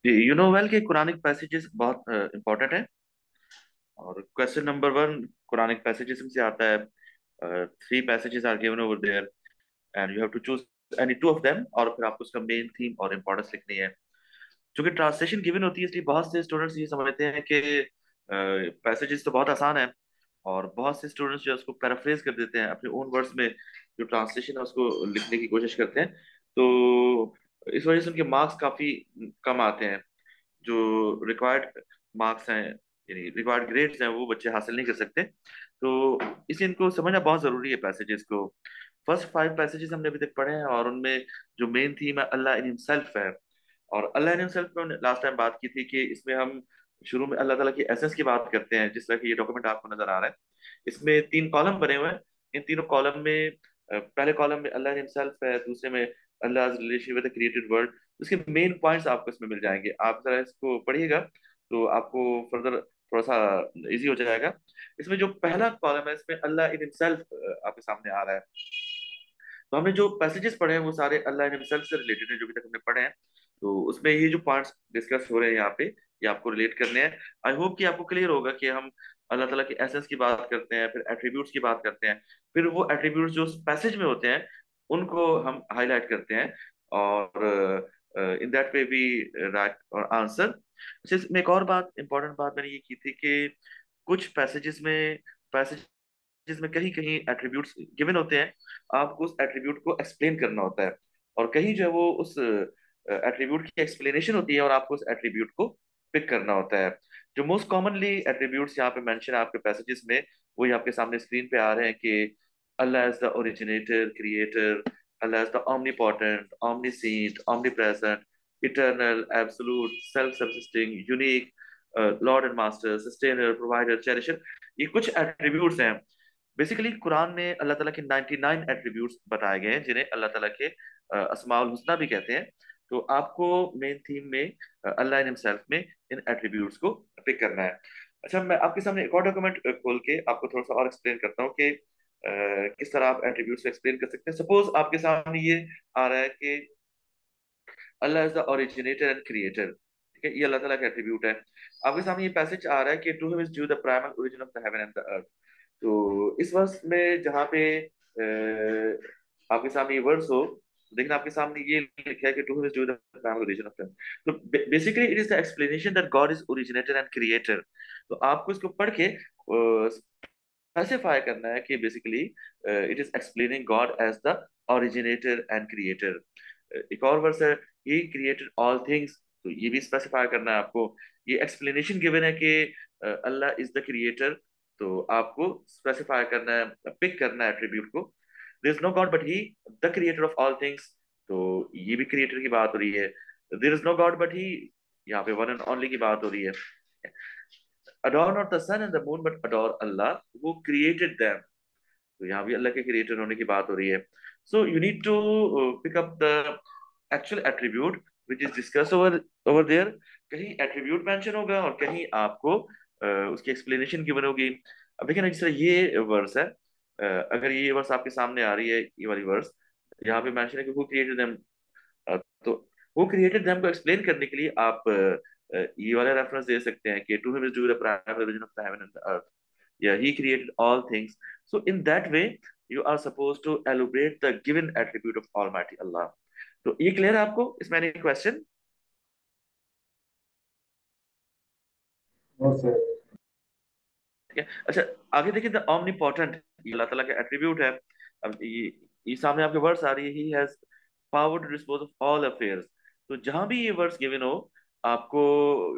You know well कि Quranic passages बहुत important है। और question number one Quranic passages में से आता है। Three passages are given over there and you have to choose any two of them, और फिर आपको उसका मेन थीम और इंपॉर्टेंस लिखनी है। क्योंकि ट्रांसलेशन गिवन होती है, इसलिए बहुत से स्टूडेंट्स ये समझते हैं कि पैसेजेस तो बहुत आसान है, और बहुत से स्टूडेंट्स जो है उसको पैराफ्रेज कर देते हैं अपने ओन वर्ड्स में, जो ट्रांसलेशन है उसको लिखने की कोशिश करते हैं। तो इस वजह से उनके मार्क्स काफी कम आते हैं। जो रिक्वायर्ड मार्क्स हैं, यानी रिक्वायर्ड ग्रेड्स हैं, वो बच्चे हासिल नहीं कर सकते। तो इसे इनको समझना बहुत जरूरी है पैसेजेस को। फर्स्ट फाइव पैसेजेस हमने अभी तक पढ़े हैं, और उनमें जो मेन थीम है अल्लाह इन हिमसेल्फ है। और अल्लाह इन हिमसेल्फ में लास्ट टाइम बात की थी कि इसमें हम शुरू में अल्लाह ताला की एसेंस की बात करते हैं, जिस तरह की ये डॉक्यूमेंट आपको नजर आ रहा है। इसमें तीन कॉलम बने हुए हैं। इन तीनों कॉलम में पहले कॉलम में अल्लाह हिमसेल्फ है, दूसरे में Allah relation with the created world. उसके मेन पॉइंट्स आपको इसमें मिल जाएंगे, आप जरा इसको पढ़िएगा तो आपको फर्दर थोड़ा सा इजी हो जाएगा। इसमें जो पहला कॉलम है, इसमें अल्लाह इन हिमसेल्फ आपके सामने आ रहा है। तो हमने जो पैसेजेस पढ़े हैं वो सारे अल्लाह हिमसेल्फ से रिलेटेड हैं, जो भी तक हमने पढ़े हैं। तो उसमें ये जो पॉइंट्स डिस्कस हो रहे हैं यहाँ पे, ये आपको रिलेट करने हैं। आई होप कि आपको क्लियर होगा कि हम अल्लाह ताला के एसेंस की बात करते हैं, फिर एट्रीब्यूट्स की बात करते हैं, फिर वो एट्रीब्यूट्स जो पैसेज में होते हैं उनको हम हाईलाइट करते हैं, और in that way we write our answer. अच्छा, इसमें एक और बात, इंपॉर्टेंट बात मैंने ये की थी कि कुछ पैसेजेस में कहीं कहीं एट्रीब्यूट्स गिवन होते हैं, आपको उस एट्रीब्यूट को एक्सप्लेन करना होता है। और कहीं जो है वो उस एट्रीब्यूट की एक्सप्लेनेशन होती है, और आपको उस एट्रीब्यूट को पिक करना होता है। जो मोस्ट कॉमनली एट्रीब्यूट्स यहाँ पे मेंशन है आपके पैसेजेस में, वो यहाँ आपके सामने स्क्रीन पे आ रहे हैं कि Allah is the originator creator, Allah is the omnipotent, omniscient, omnipresent, eternal, absolute, self-subsisting, unique, lord and master, sustainer, provider, cherisher. ये कुछ एट्रीब्यूट्स हैं। बेसिकली कुरान में अल्लाह ताला के 99 एट्रीब्यूट्स बताए गए हैं, जिन्हें अल्लाह ताला के अस्माउल हुस्ना भी कहते हैं। तो आपको मेन थीम में अल्लाह इन हिमसेल्फ में इन एट्रीब्यूट्स को पिक करना है। अच्छा, मैं आपके सामने एक और डॉक्यूमेंट खोल के आपको थोड़ा सा और एक्सप्लेन करता हूँ कि किस तरह आप एट्रीब्यूट्स को एक्सप्लेन कर सकते हैं। सपोज आपके सामने ये आ रहा है कि Allah is the originator and creator. ठीक है, ये अल्लाह ताला का एट्रीब्यूट है। आपके सामने ये पैसेज आ रहा है कि to him is due the primal origin of the heaven and the earth. तो इस वर्ष में जहाँ पे आपके सामने ये वर्ड्स हो, लेकिन आपके सामने ये लिखा है कि to him is due the primal origin of the, तो basically it is the explanation that God is originator and creator. तो आपको इसको पढ़ के स्पेसिफाई करना है कि basically it is explaining God as the originator and creator. एक और वर्स है, ही क्रिएटेड ऑल थिंग्स। तो ये भी स्पेसिफाई करना है आपको। ये एक्सप्लेनेशन गिवन है कि अल्लाह इज द क्रिएटर। तो आपको स्पेसिफाई करना है, पिक करना है एट्रीब्यूट को। There is no God but he, the creator of all things. तो ये भी क्रिएटर की बात हो रही है। There is no God but he, यहाँ पे वन एंड ओनली की बात हो रही है। Adore not the sun and the moon but adore Allah who created them. तो यहाँ भी अल्लाह के क्रिएटर होने की बात हो रही है। So you need to pick up the actual attribute which is discuss over over there. कहीं एट्रीब्यूट मेंशन होगा और कहीं आपको उसकी एक्सप्लेनेशन गिवन होगी। अब देखिए ना, जिस तरह ये वर्स है, अगर ये वर्स आपके सामने आ रही है, ये वाली वर्स, यहाँ पे मेंशन है कि हु क्रिएटेड देम। तो हु क्रिएटेड देम को एक्सप्लेन करने के लिए आप ये वाला रेफरेंस दे सकते हैं कि to him is due the primary origin of the heaven and the earth, या he created all things. So in that way you are supposed to elaborate the given attribute of Almighty Allah. तो ये clear है आपको? इसमें any question? No sir. ठीक है। अच्छा, आगे देखिए, द omnipotent, ये अल्लाह ताला का एट्रीब्यूट है। अब ये सामने आपके वर्ड्स आ रही है, he has power to dispose of all affairs। तो जहां भी ये वर्ड्स गिवन हो, आपको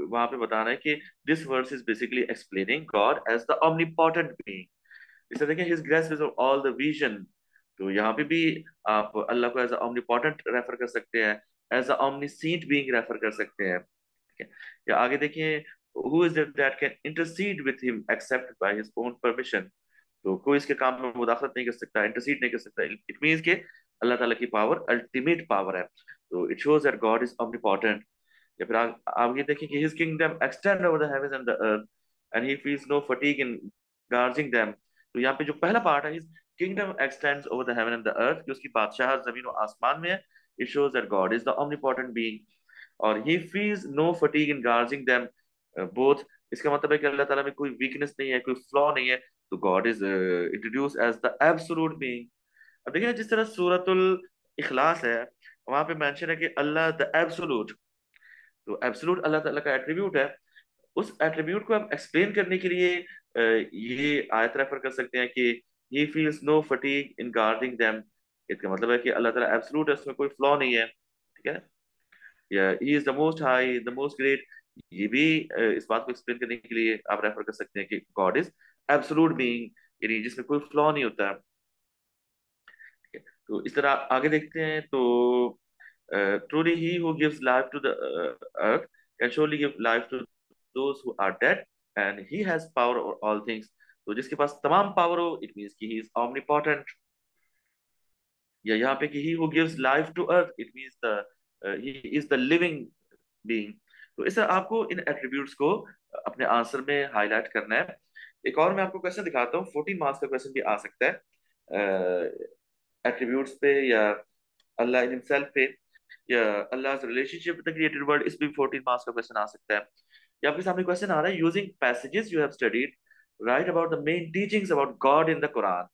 वहां पे बताना है कि this words is basically explaining God as the omnipotent being। इसे देखें, his grace is all the vision. तो यहाँ पे भी आप अल्लाह को एज omnipotent रेफर कर सकते हैं, as a omniscient being refer कर सकते हैं। ठीक है। या आगे देखिए, who is that can intercede with him except by his own permission. तो कोई इसके काम में मुदाखलत नहीं कर सकता, इंटरसीड नहीं कर सकता। इट मींस के अल्लाह ताला की पावर अल्टीमेट पावर है। तो it shows that God is omnipotent। या फिर आगे देखिए कि his kingdom extend over the heavens and the earth and he feels no fatigue in guarding them. तो यहाँ पे जो पहला पार्ट है, हिज किंगडम एक्सटेंड्स ओवर द हेवन एंड द अर्थ, कि उसकी बादशाह जमीन और आसमान में है। It shows that God is the omnipotent being. और he feels no fatigue in guarding them both. इसका मतलब है कि अल्लाह ताला में कोई वीकनेस नहीं है, कोई फ्लॉ नहीं है। तो God is introduce as the absolute being. अब देखिए जिस तरह सूरतुल इखलास है, वहां पे मेंशन है कि अल्लाह द एब्सोल्यूट। तो एब्सोल्यूट अल्लाह ताला का एट्रीब्यूट है। उस एट्रीब्यूट को हम एक्सप्लेन करने के लिए ये आयत रेफर कर सकते हैं कि he feels no fatigue in guarding them. इसका मतलब है कि अल्लाह ताला एब्सोल्यूट है, उसमें कोई फ्लॉ नहीं है, ठीक है। या he is the most high the most great, ये भी इस बात को एक्सप्लेन करने के लिए आप रेफर कर सकते हैं कि गॉड इज एब्सोल्यूट बीइंग, यानी जिसमें कोई फ्लॉ नहीं होता है, ठीक है। तो इस तरह आगे देखते हैं तो truly he who gives life to the earth can surely give life to those who are dead, and he has power over all things। तो जिसके पास तमाम पावर हो, इट मीन्स कि ही इज omnipotent। या यहाँ पे कि he who gives life to earth, it means the he is the living being। तो इस तरह आपको इन एट्रीब्यूट्स को अपने आंसर में हाईलाइट करना है। एक और मैं आपको क्वेश्चन दिखाता हूँ, 14 मार्क्स का क्वेश्चन भी आ सकता है एट्रीब्यूट्स पे, या अल्लाह इन हिमसेल्फ पे, या Allah relationship with the created world, इस पे भी 14 मार्क्स का क्वेश्चन आ सकता है। ये आपके सामने क्वेश्चन आ रहा है, using passages you have studied right about the main teachings about God in the Quran.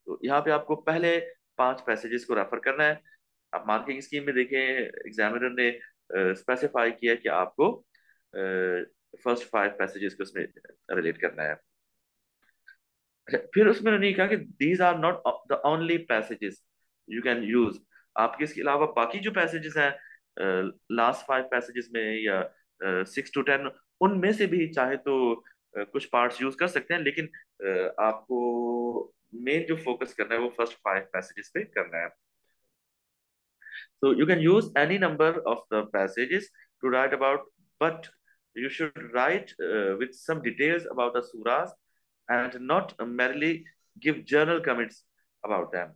तो यहाँ पे आपको पहले 5 पैसेजेस को रेफर करना है। आप मार्किंग स्कीम में देखें, एग्जामिनर ने स्पेसिफाई किया कि आपको फर्स्ट 5 पैसेजेस को उसमें रिलेट करना है। अच्छा, फिर उसमें उन्होंने कहा कि these are not the only passages you can use. आपके इसके अलावा बाकी जो पैसेजेस हैं लास्ट 5 पैसेजेस में, या 6 to 10, उनमें से भी चाहे तो कुछ पार्ट्स यूज कर सकते हैं, लेकिन आपको मेन जो फोकस करना है वो फर्स्ट 5 पैसेजेस पे करना है। So you can use any number of the passages to write about, but you should write with some details about the surahs and not merely give general comments about them।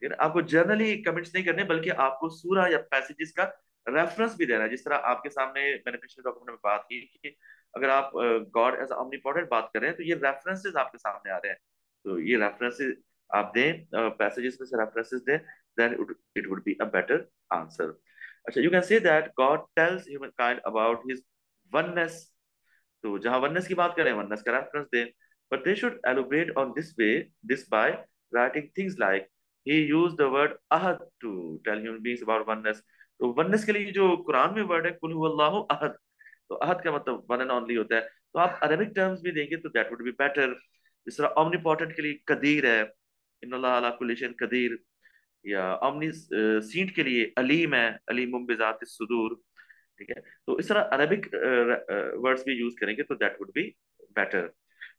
लेकिन आपको generally comments नहीं करने, बल्कि आपको सूरा या passages का reference भी देना है। जिस तरह आपके सामने मैंने पिछले डॉक्यूमेंट में बात की कि अगर आप गॉड एज omnipotent बात कर रहे हैं, तो ये रेफरेंसेस आपके सामने आ रहे हैं। तो ये रेफरेंसेस आप दें, पैसेजेस में से रेफरेंसेस दें, then it would be a better answer। अच्छा, you can say that God tells humankind about his oneness। तो जहां वननेस की बात करें, वननेस का रेफरेंस दें, but they should elaborate on this by writing things like he used the word ahad to tell human beings about oneness। तो oneness के लिए जो कुरान में वर्ड है कुल हुवल्लाहु अहद, तो अहद का मतलब वन एंड ओनली होता है। तो आप अरबिक टर्म्स भी देंगे तो दैट वुड बी बेटर। जिस तरह omnipotent के लिए कदीर है, इन्नल्लाह अला कुल्ली शैइन कदीर, या omni सीट के लिए अलीम है, अलीमुम बिजात सुदूर, ठीक है। तो इस तरह अरबिक वर्ड्स भी यूज करेंगे तो that would be better.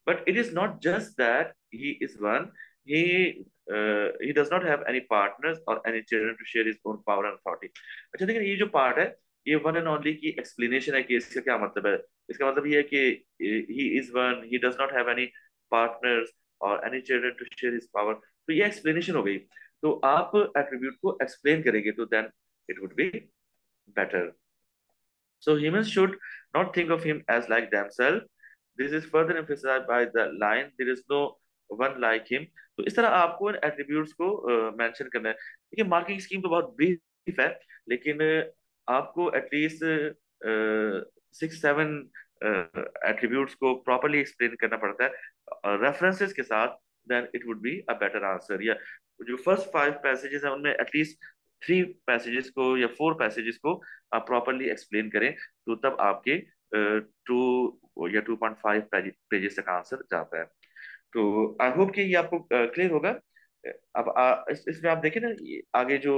But it is not just that he is one, he he does not have any partners or any children to share his own power and authority। अच्छा, लेकिन ये जो part है, ये one and only की explanation है कि इसका क्या मतलब है। इसका मतलब ये है कि he is one, he does not have any partners or any children to share his power। तो ये एक्सप्लेनेशन हो गई। तो आप एट्रीब्यूट को एक्सप्लेन करेंगे तो then it would be better. So humans should not think of him as like themselves। This is further emphasized by the line there is no one like him। तो इस तरह आपको इन एट्रीब्यूट्स को mention करना है। देखिए मार्किंग स्कीम तो बहुत ब्रीफ है, लेकिन आपको एटलीस्ट 6-7 एट्रीब्यूट्स को प्रॉपरली एक्सप्लेन करना पड़ता है रेफरेंसेस के साथ, then it would be a better answer. या जो फर्स्ट 5 पैसेजेस हैं उनमें एटलीस्ट 3 पैसेजेस को या 4 पैसेजेस को आप प्रॉपरली एक्सप्लेन करें, तो तब आपके 2 या 2.5 पेजेस तक आंसर जाता है। तो आई होप कि ये आपको क्लियर होगा। अब इसमें आप देखें ना, आगे जो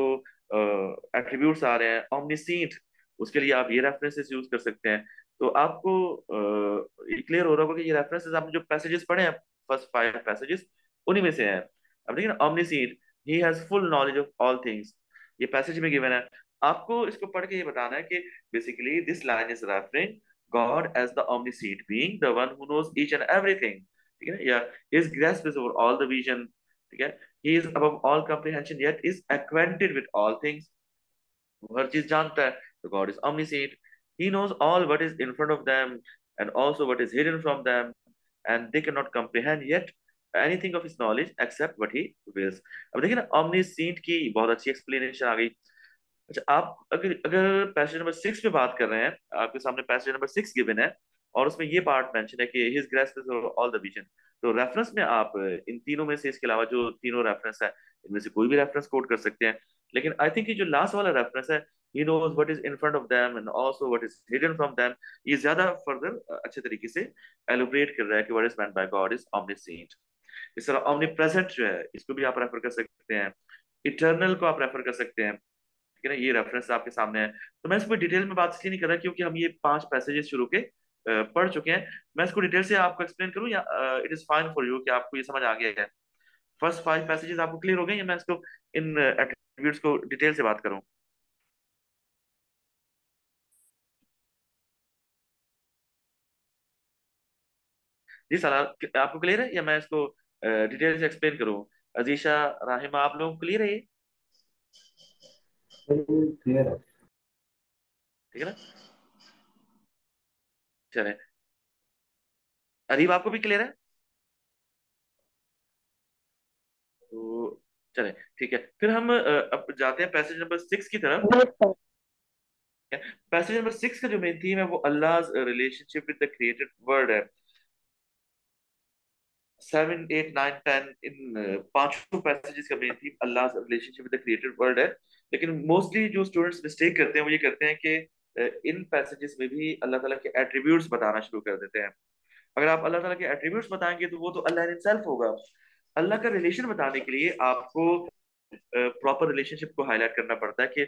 एट्रीब्यूट्स आ रहे हैं omniscient, उसके लिए आप ये रेफरेंसेस यूज कर सकते हैं। तो आपको ये क्लियर हो रहा होगा कि ये रेफरेंसेस आपने जो पैसेजेस पढ़े हैं, फर्स्ट 5 पैसेजेस, उन्हीं में से हैं। अब देखिए ना, omniscient, he has full knowledge of all things, ये पैसेज में गिवन है। आपको इसको पढ़ के ये बताना है कि basically this line is referring God as the omniscient being, the one who knows each and everything, ठीक है। या his grasp is over all the vision, ठीक है। he is above all comprehension yet is acquainted with all things, वो हर चीज जानता है। तो God is omniscient, he knows all what is in front of them and also what is hidden from them, and they cannot comprehend yet anything of his knowledge except what he wills। अब देखिए ना, omniscient की बहुत अच्छी explanation आ गई। अच्छा, आप अगर अगर पैसेज नंबर 6 पे बात कर रहे हैं, आपके सामने पैसेज नंबर 6 गिवन है, और उसमें ये पार्ट मेंशन है कि his grace all the vision, तो रेफरेंस में आप इन तीनों में से, इसके अलावा जो तीनों रेफरेंस है, इनमें से कोई भी रेफरेंस कोट कर सकते हैं। लेकिन आई थिंक ये जो लास्ट वाला रेफरेंस है, he knows what is in front of them and also what is hidden from them, ये ज्यादा फर्दर अच्छे तरीके से एलोबरेट कर रहा है कि what is meant by God is omniscient. इस तरह ऑमनी प्रेजेंट जो है, इसको भी आप रेफर कर सकते हैं, इटर्नल को आप रेफर कर सकते हैं। ठीक है ना, ये रेफरेंस आपके सामने है। तो मैं इसको डिटेल में बात इसलिए नहीं कर रहा क्योंकि हम ये 5 पैसेजेस शुरू के पढ़ चुके हैं। मैं इसको डिटेल से आपको एक्सप्लेन करूं, या it is fine for you कि आपको ये समझ आ गया है? फर्स्ट 5 पैसेजेस आपको क्लियर हो गए, या मैं इसको इन एट्रीब्यूट्स को डिटेल से बात करूं? जी सलाह, आपको क्लियर है, या मैं इसको डिटेल से एक्सप्लेन करूं? अजीशा, राहिमा, आप लोगों को क्लियर है ये? क्लियर है। ठीक है ना? चले, अरीब आपको भी क्लियर है? तो चले, ठीक है, फिर हम अब जाते हैं पैसेज नंबर 6 की तरफ। पैसेज नंबर 6 का जो मेन थीम है वो Allah relationship with the created world है। 7, 8, 9, 10, इन पांचों पैसेजेस का main theme Allah relationship with the created world है। लेकिन मोस्टली जो स्टूडेंट्स मिस्टेक करते हैं वो ये करते हैं कि इन पैसेजेस में भी अल्लाह ताला के एट्रीब्यूट्स बताना शुरू कर देते हैं। अगर आप अल्लाह ताला के एट्रीब्यूट्स बताएंगे तो वो तो अल्लाह हिमसेल्फ होगा। अल्लाह का रिलेशन बताने के लिए आपको प्रॉपर रिलेशनशिप को हाईलाइट करना पड़ता है कि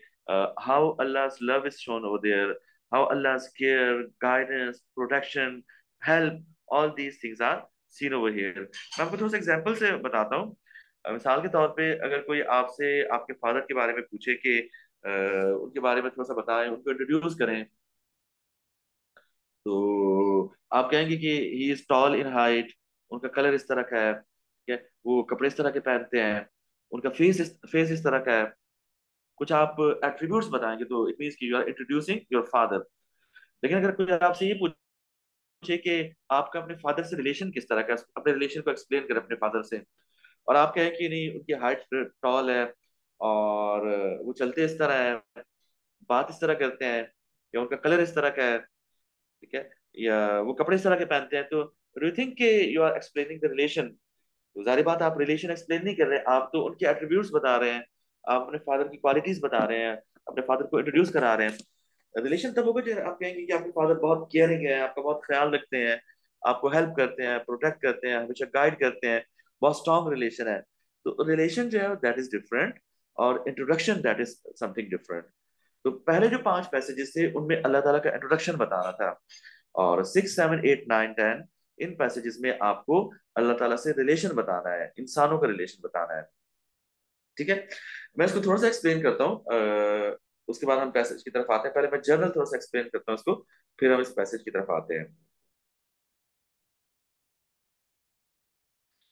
how Allah's love is shown over there, how Allah's care, guidance, protection, help, all these things are seen over here. मैं आपको थोड़ा सा एग्जांपल से बताता हूँ। मिसाल के तौर पे अगर कोई आपसे आपके फादर के बारे में पूछे कि उनके बारे में थोड़ा सा बताएं, उनको इंट्रोड्यूस करें, तो आप कहेंगे कि he is tall in height, उनका कलर इस तरह का है, ठीक है, वो कपड़े इस तरह के पहनते हैं, उनका फेस इस तरह का है। कुछ आप एट्रीब्यूट्स बताएंगे तो इट मीन्स कि you are introducing your father. लेकिन अगर कोई आपसे ये पूछे कि आपका अपने फादर से रिलेशन किस तरह का है, अपने रिलेशन को एक्सप्लेन करें अपने फादर से, और आप कहें कि नहीं उनकी हाइट टॉल है, और वो चलते इस तरह है, बात इस तरह करते हैं, या उनका कलर इस तरह का है, ठीक है, या वो कपड़े इस तरह के पहनते हैं, तो डू यू थिंक कि you are explaining the relation? तो जाहिर बात है, आप रिलेशन एक्सप्लेन नहीं कर रहे, आप तो उनके एट्रीब्यूट्स बता रहे हैं, आप अपने फादर की क्वालिटीज बता रहे हैं, अपने फादर को इंट्रोड्यूस करा रहे हैं। रिलेशन तब होगा जब आप कहेंगे कि आपके फादर बहुत केयरिंग है, आपका बहुत ख्याल रखते हैं, आपको हेल्प करते हैं, प्रोटेक्ट करते हैं, हमेशा गाइड करते हैं, बहुत स्ट्रॉन्ग रिलेशन है। तो रिलेशन जो है दैट इज डिफरेंट, और introduction that is something different. तो पहले जो 5 पैसेजेस थे उनमें अल्लाह ताला का इंट्रोडक्शन बताना था, और 6, 7, 8, 9, 10 इन पैसेजेस में आपको अल्लाह ताला से रिलेशन बताना है, इंसानों का रिलेशन बताना है। ठीक है, मैं इसको थोड़ा सा एक्सप्लेन करता हूँ, उसके बाद हम पैसेज की तरफ आते हैं। पहले मैं जनरल थोड़ा सा एक्सप्लेन करता हूँ इसको, फिर हम इस पैसेज की तरफ आते हैं।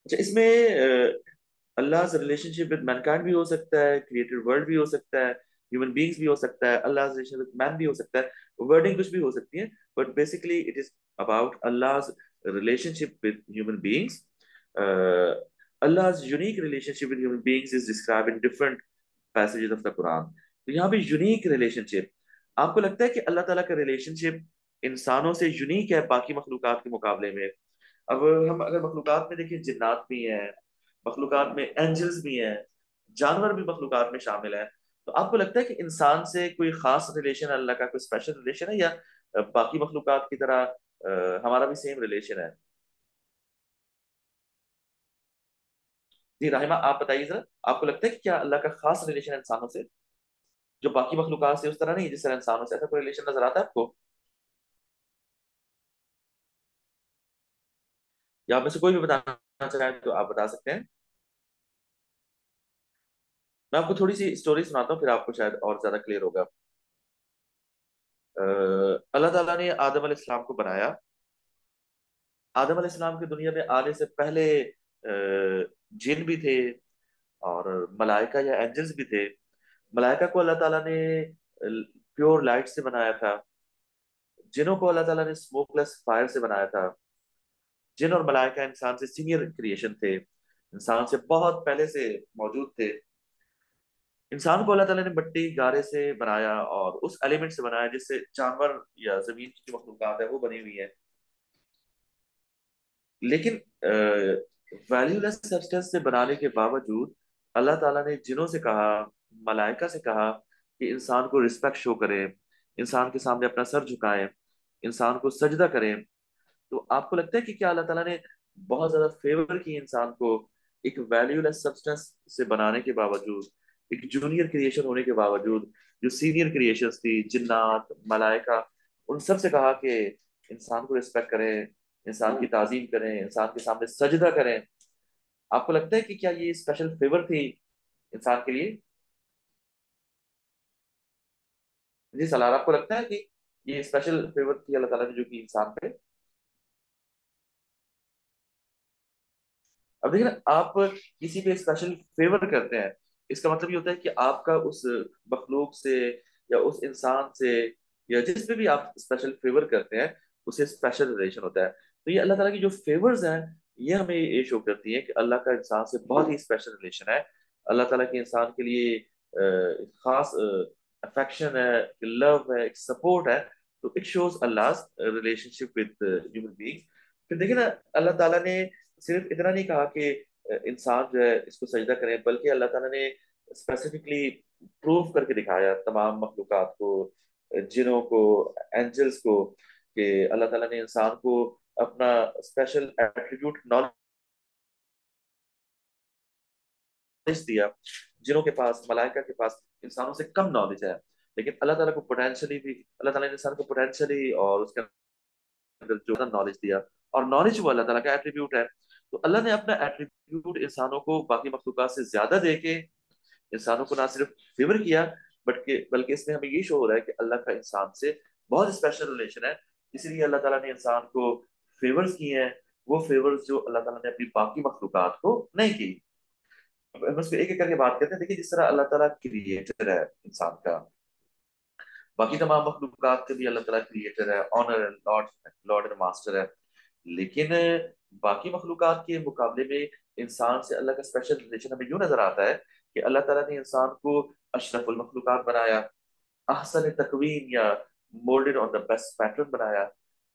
अच्छा, इसमें अल्लाह से रिलेशनशिप विद मैनकाइंड भी हो सकता है, क्रिएटेड वर्ल्ड भी हो सकता है, ह्यूमन बीइंग्स भी हो सकता है, अल्लाह रिलेशन विद मैन भी हो सकता है, वर्डिंग कुछ भी हो सकती है, but basically it is about Allah relationship with human beings. Allah's unique relationship with human beings is described in different passages of the Quran. तो यहाँ पे यूनिक रिलेशनशिप, आपको लगता है कि अल्लाह ताला का रिलेशनशिप इंसानों से यूनिक है बाकी मखलूकात के मुकाबले में? अब हम अगर मखलूकात में देखें, जिन्नात भी हैं, मखलूकात में एंजल्स भी हैं, जानवर भी मखलूकात में शामिल है, तो आपको लगता है कि इंसान से कोई खास रिलेशन, अल्लाह का कोई स्पेशल रिलेशन है, या बाकी मखलूकात की तरह हमारा भी सेम रिलेशन है? जी राहिमा, आप बताइए जरा, आपको लगता है कि क्या अल्लाह का खास रिलेशन है इंसानों से, जो बाकी मखलूकात से उस तरह नहीं है जिस तरह इंसानों से? ऐसा कोई रिलेशन नजर आता है आपको? या आप में से कोई भी बताना चाहें तो आप बता सकते हैं। मैं आपको थोड़ी सी स्टोरी सुनाता हूँ, फिर आपको शायद और ज्यादा क्लियर होगा। अल्लाह ताला ने आदम अलैहिस्सलाम को बनाया। आदम अलैहिस्सलाम की दुनिया में आने से पहले जिन भी थे, और मलाइका या एंजल्स भी थे। मलाइका को अल्लाह ताला ने प्योर लाइट से बनाया था, जिनों को अल्लाह ताला ने स्मोकलेस फायर से बनाया था। जिन और मलाइका इंसान से सीनियर क्रिएशन थे, इंसान से बहुत पहले से मौजूद थे। इंसान को अल्लाह ताला ने मिट्टी गारे से बनाया और उस एलिमेंट से बनाया जिससे जानवर या जमीन की जो मखलूकात है वो बनी हुई है। लेकिन वैल्यूलेस सब्सटेंस से बनाने के बावजूद अल्लाह ताला ने जिनों से कहा, मलाइका से कहा कि इंसान को रिस्पेक्ट शो करें, इंसान के सामने अपना सर झुकाएं, इंसान को सजदा करें। तो आपको लगता है कि क्या अल्लाह ताला ने बहुत ज्यादा फेवर की इंसान को एक वैल्यूलेस सब्सटेंस से बनाने के बावजूद, एक जूनियर क्रिएशन होने के बावजूद, जो सीनियर क्रिएशंस थी, जिन्नात, मलाइका, उन सब से कहा कि इंसान को रिस्पेक्ट करें, इंसान की ताजीम करें, इंसान के सामने सजदा करें। आपको लगता है कि क्या ये स्पेशल फेवर थी इंसान के लिए? जी सलार, आपको लगता है कि ये स्पेशल फेवर थी अल्लाह ताला ने जो की इंसान पे? अब देखिए ना, आप किसी पे स्पेशल फेवर करते हैं, इसका मतलब ये होता है कि आपका उस मखलूक से या उस इंसान से या जिस पे भी आप स्पेशल फेवर करते हैं उसे स्पेशल रिलेशन होता है। तो ये अल्लाह ताला की जो फेवर्स हैं, ये हमें ये शो करती है कि अल्लाह का इंसान से बहुत ही स्पेशल रिलेशन है। अल्लाह ताला के इंसान के लिए एक खास अफेक्शन है, लव है, एक सपोर्ट है। तो it shows Allah relationship with human being. फिर देखिए ना, अल्लाह ताला ने सिर्फ इतना नहीं कहा कि इंसान जो है इसको सजदा करें, बल्कि अल्लाह ताला ने स्पेसिफिकली प्रूव करके दिखाया तमाम मखलूकात को, जिनों को, एंजल्स को, कि अल्लाह ताला ने इंसान को अपना स्पेशल एट्रीब्यूट नॉलेज दिया। जिनों के पास, मलाइका के पास इंसानों से कम नॉलेज है, लेकिन अल्लाह ताला को पोटेंशियली भी, अल्लाह ताला ने इंसान को पोटेंशियली और उसके अंदर जो नॉलेज दिया, और नॉलेज वो अल्लाह ताला का एट्रीब्यूट है। तो अल्लाह ने अपना एट्रीब्यूट इंसानों को बाकी मखलूकात से ज्यादा देके इंसानों को ना सिर्फ फेवर किया, बल्कि बल्कि इसमें हमें ये शो हो रहा है कि अल्लाह का इंसान से बहुत स्पेशल रिलेशन है। इसीलिए अल्लाह ताला ने इंसान को फेवर्स किए हैं, वो फेवर्स जो अल्लाह ताला ने अपनी बाकी मखलूकात को नहीं की। अब हम इसको एक एक करके बात करते हैं। देखिए, जिस तरह अल्लाह ताला क्रिएटर है इंसान का, बाकी तमाम मखलूकात के भी अल्लाह ताला क्रिएटर है, owner and lord, lord and master है। लेकिन बाकी मखलूकात के मुकाबले में इंसान से अल्लाह का स्पेशल रिलेशन हमें यूं नजर आता है कि अल्लाह ताला ने इंसान को अशरफुल मखलूकात बनाया, अहसन तकवीम या moulded on the best pattern बनाया।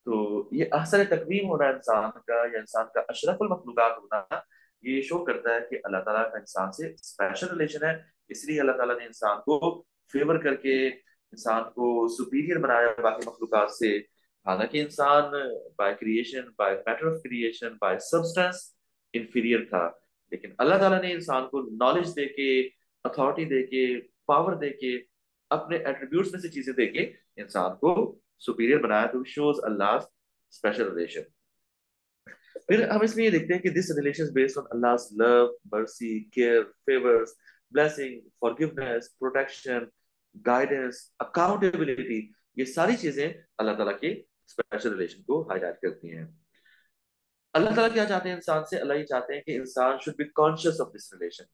तो ये अहसन तकवीम होना इंसान का, या इंसान का अशरफुल मखलूकात होना, ये शो करता है कि अल्लाह ताला का इंसान से स्पेशल रिलेशन है। इसलिए अल्लाह ताला ने इंसान को फेवर करके इंसान को सुपीरियर बनाया बाकी मखलूकात से। हालांकि इंसान by creation, by matter of creation, by substance inferior था, लेकिन अल्लाह ताला ने इंसान को नॉलेज देके, अथॉरिटी देके, पावर देके, अपने एट्रीब्यूट्स में से चीजें देके इंसान को सुपीरियर बनाया। तो शोज अल्लाह स्पेशल रिलेशन। फिर हम इसमें ये देखते हैं कि this relation based on Allah's love, mercy, care, favours, blessing, forgiveness, protection, guidance, accountability, ये सारी चीजें अल्लाह ताला के स्पेशल रिलेशन को हाईलाइट करती हैं। अल्लाह ताला क्या चाहते हैं इंसान से? अल्लाह ये चाहते हैं कि इंसान should be conscious of this relation.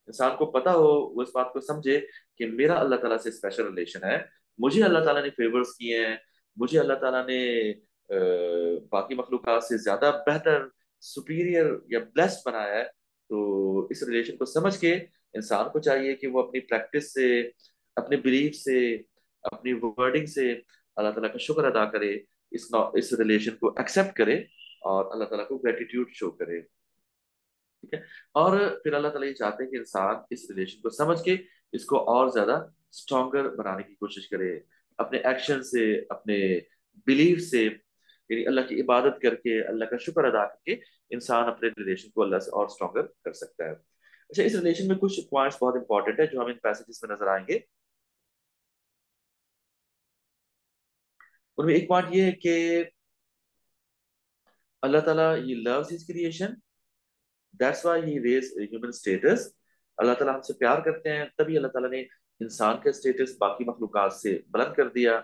इंसान को पता हो, वो इस बात को समझे कि मेरा अल्लाह ताला से स्पेशल रिलेशन है, मुझे अल्लाह ताला ने फेवर्स किए हैं, मुझे अल्लाह ताला ने बाकी मखलूकात से ज्यादा बेहतर, सुपीरियर या ब्लेस्ड बनाया है। तो इस रिलेशन को समझ के इंसान को चाहिए कि वो अपनी प्रैक्टिस से, अपने बिलीफ से, अपनी वर्डिंग से अल्लाह ताला का शुक्र अदा करे, इस रिलेशन को एक्सेप्ट करे और अल्लाह ताला को ग्रेटिट्यूड शो करे। ठीक है। और फिर अल्लाह ताला ये चाहते हैं कि इंसान इस रिलेशन को समझ के इसको और ज्यादा स्ट्रॉन्गर बनाने की कोशिश करे, अपने एक्शन से, अपने बिलीफ से, यानी अल्लाह की इबादत करके, अल्लाह का शुक्र अदा करके इंसान अपने रिलेशन को अल्लाह से और स्ट्रॉन्गर कर सकता है। अच्छा, इस रिलेशन में कुछ पॉइंट्स बहुत इंपॉर्टेंट है जो हमें इन पैसेजेस में नजर आएंगे। उनमें एक पॉइंट ये है कि अल्लाह ताला he loves his creation, that's why he raise human status. Allah ताला हमसे प्यार करते हैं, तभी अल्लाह ताला ने इंसान का स्टेटस बाकी मखलूकात से बुलंद कर दिया।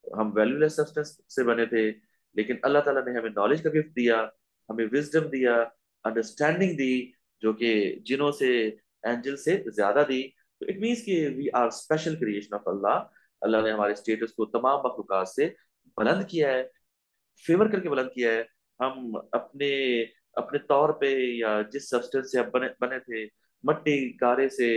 हम वैल्यूलेस सब्सटेंस से बने थे, लेकिन अल्लाह ताला ने हमें नॉलेज का गिफ्ट दिया, हमें विजडम दिया, अंडरस्टैंडिंग दी, जो कि जिनों से, एंजल से ज्यादा दी। तो इट मीन्स कि we are special creation of Allah. Allah ने हमारे स्टेटस को तमाम मखलूकात से बुलंद किया है, फेवर करके बुलंद किया है। हम अपने अपने तौर पे या जिस सब्सटेंस से हम बने बने थे, मट्टी गारे से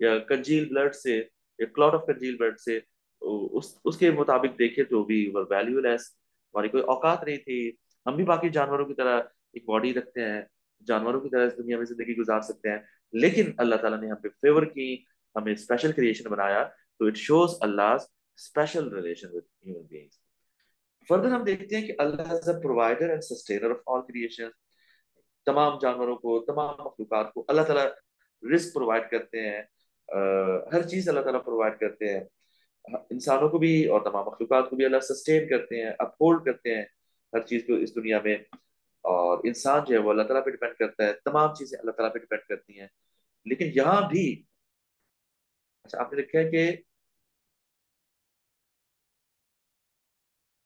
या कंजील ब्लड से, या क्लॉट ऑफ कंजील ब्लड से, उस उसके मुताबिक देखे तो भी वर वैल्यूलेस। हमारी कोई औकात नहीं थी। हम भी बाकी जानवरों की तरह एक बॉडी रखते हैं, जानवरों की तरह इस दुनिया में जिंदगी गुजार सकते हैं, लेकिन अल्लाह ताला ने हम पे फेवर की, हमें स्पेशल क्रिएशन बनाया। तो it shows Allah special relation with human beings. Further हम देखते हैं कि Allah is a provider and sustainer of all creation. तमाम जानवरों को, तमाम मखलूकात को अल्लाह ताला रिस्क प्रोवाइड करते हैं। हर चीज अल्लाह ताला प्रोवाइड करते हैं। इंसानों को भी और तमाम मखलूकात को भी अल्लाह सस्टेन करते हैं, अपहोल्ड करते हैं हर चीज को इस दुनिया में। और इंसान जो है वो अल्लाह ताला पे डिपेंड करता है, तमाम चीजें अल्लाह ताला पे डिपेंड करती हैं। लेकिन यहाँ भी, अच्छा आपने लिखा है कि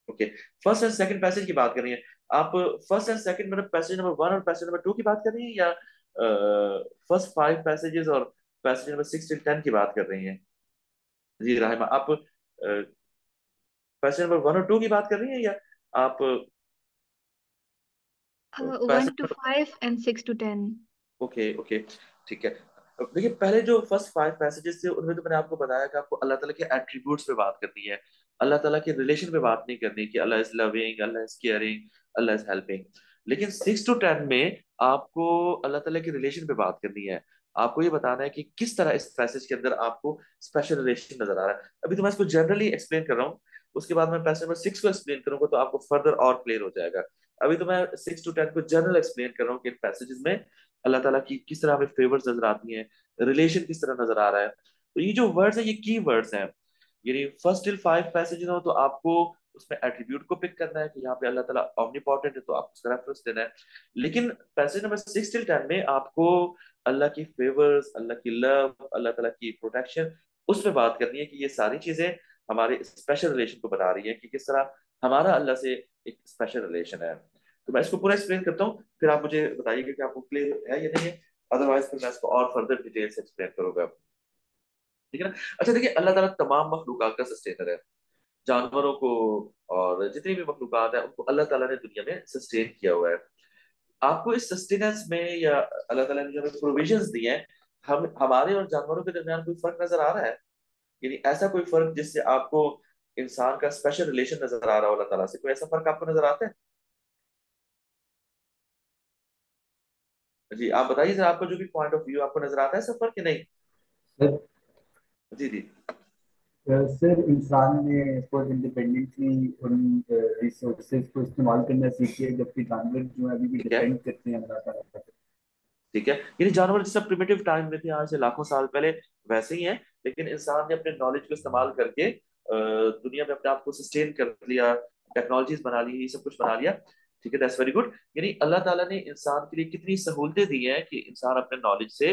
okay, first and second passage की बात कर रही हैं आप? फर्स्ट एंड सेकंड मतलब पैसेज नंबर 1 और पैसेज नंबर 2 की बात कर रही हैं, या फर्स्ट 5 पैसेजेस और पैसेज नंबर 6 till 10 की बात कर रही हैं? जी राहिमा, आप पैसेज नंबर 1 और 2 की बात कर रही हैं, या आप 1 passage? to 5 and 6 to 10। Okay okay, ठीक है। अब देखिए, पहले जो फर्स्ट 5 पैसेजेस थे उनमें तो मैंने आपको बताया कि आपको अल्लाह ताला के एट्रीब्यूट्स पे बात करनी है, अल्लाह ताला के रिलेशन पे बात नहीं करनी कि Allah is loving, Allah is caring, Allah is helping. लेकिन 6 to 10 में आपको अल्लाह ताला के रिलेशन पे बात करनी है। आपको ये बताना है कि किस तरह इस पैसेज के अंदर आपको स्पेशल रिलेशन नजर आ रहा है। अभी तो मैं इसको जनरली एक्सप्लेन कर रहा हूँ, उसके बाद मैं पैसेज नंबर 6 को एक्सप्लेन करूंगा तो आपको फर्दर और क्लियर हो जाएगा। अभी तो मैं 6 to 10 को जनरल एक्सप्लेन कर रहा हूँ कि इन पैसेजेस में अल्लाह ताला की किस तरह हमें फेवर्स नजर आती हैं, रिलेशन किस तरह नजर आ रहा है। तो ये जो वर्ड्स है ये की वर्ड्स हैं। यानी फर्स्ट टिल 5 पैसेज हो तो आपको उसमें एट्रीब्यूट को पिक करना है कि यहाँ पे अल्लाह ताला ऑमनीपोटेंट है तो आपको उसका रेफरेंस देना है। लेकिन पैसेज नंबर 6 till 10 में आपको अल्लाह की फेवर्स, अल्लाह की लव, अल्लाह ताला की प्रोटेक्शन, उस पर बात करनी है कि ये सारी चीजें हमारे स्पेशल रिलेशन को बता रही है कि किस तरह हमारा अल्लाह से एक स्पेशल रिलेशन है। तो मैं इसको पूरा एक्सप्लेन करता हूँ, फिर आप मुझे बताइएगा कि आपको क्लियर है या नहीं है। अदरवाइज फिर मैं इसको और फर्दर डिटेल से एक्सप्लेन करूंगा, ठीक है ना? अच्छा देखिए, अल्लाह ताला तमाम मखलूकात का सस्टेनर है। जानवरों को और जितनी भी मखलूकात है उनको अल्लाह ताला ने दुनिया में सस्टेन किया हुआ है। आपको इस सस्टेनेंस में या अल्लाह ताला ने जो हमें प्रोविजंस दिए हैं, हम हमारे और जानवरों के दरमियान कोई फर्क नजर आ रहा है? यानी ऐसा कोई फर्क जिससे आपको इंसान का स्पेशल रिलेशन नजर आ रहा हो अल्लाह ताला से, कोई ऐसा फर्क आपको नजर आता है? जी आप बताइए जरा, आपका जो भी पॉइंट ऑफ व्यू आपको नजर आता है ऐसा फर्क कि नहीं? सर जी जी। सर इंसान ने खुद इंडिपेंडेंटली उन रिसोर्सेज को इस्तेमाल करना सीखी है, जबकि जानवर जो है अभी भी ठीक है, डिपेंड करते हैं अल्लाह ताला पर। ठीक है। यानी जानवर जैसे प्रिमिटिव टाइम में थे आज से लाखों साल पहले, वैसे ही है। लेकिन इंसान ने अपने नॉलेज को इस्तेमाल करके दुनिया में अपने आप को सस्टेन कर लिया, टेक्नोलॉजीज बना ली, ये सब कुछ बना लिया। ठीक है, दैट्स वेरी गुड। यानी अल्लाह ताला ने इंसान के लिए कितनी सहूलतें दी हैं कि इंसान अपने नॉलेज से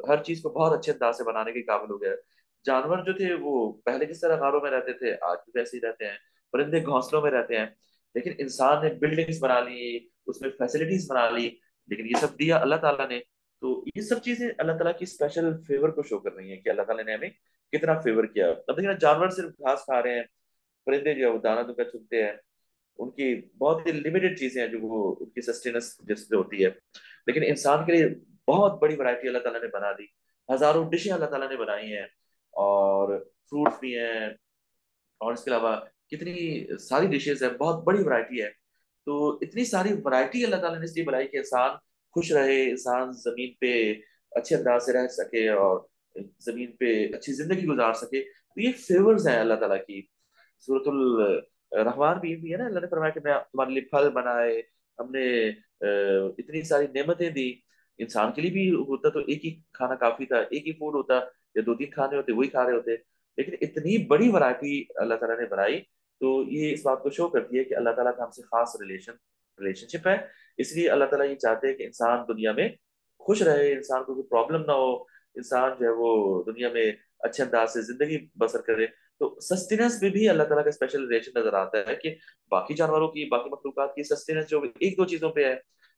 हर चीज को बहुत अच्छे अंदाज से बनाने के काबिल हो गया है। जानवर जो थे वो पहले किस तरह गारों में रहते थे, आज भी वैसे ही रहते हैं। परिंदे घोंसलों में रहते हैं। लेकिन इंसान ने बिल्डिंग्स बना ली, उसमें फैसिलिटीज बना ली, लेकिन ये सब दिया अल्लाह ताला ने। तो ये सब चीजें अल्लाह ताला की स्पेशल फेवर को शो कर रही हैं कि अल्लाह ताला ने हमें कितना फेवर किया। अब देखिए ना, जानवर सिर्फ घास खा रहे हैं, परिंदे जो है वो दाना दुका चुगते हैं, उनकी बहुत ही लिमिटेड चीजें हैं जो वो उनकी सस्टेनेंस जिससे होती है। लेकिन इंसान के लिए बहुत बड़ी वैरायटी अल्लाह ताला ने बना दी, हजारों डिशें अल्लाह ताला ने बनाई हैं, और फ्रूट्स भी हैं, और इसके अलावा कितनी सारी डिशेस है, बहुत बड़ी वैरायटी है। तो इतनी सारी वैरायटी अल्लाह ताला ने इसलिए बनाई कि इंसान खुश रहे, इंसान जमीन पे अच्छे अंदाज से रह सके और जमीन पे अच्छी जिंदगी गुजार सके। तो ये फेवर्स हैं अल्लाह ताला की। सूरतुल रहमान भी है ना, अल्लाह ने फरमाया कि मैं तुम्हारे लिए फल बनाए, हमने इतनी सारी नेमतें दी। इंसान के लिए भी होता तो एक ही खाना काफी था, एक ही फूड होता, या दो तीन खाने होते वही खा रहे होते। लेकिन इतनी बड़ी वैरायटी अल्लाह ताला ने बनाई। तो ये इस बात को शो करती है कि अल्लाह ताला का हमसे खास रिलेशनशिप है। इसलिए अल्लाह ताला ये चाहते हैं कि इंसान दुनिया में खुश रहे, इंसान को कोई प्रॉब्लम ना हो, इंसान जो है वो दुनिया में अच्छे अंदाज से जिंदगी बसर करे। तो सस्टेनेंस में भी अल्लाह ताला का स्पेशल रिलेशन नजर आता है कि बाकी जानवरों की, बाकी मखलूकात की सस्टेनेंस जो एक दो चीजों पे है।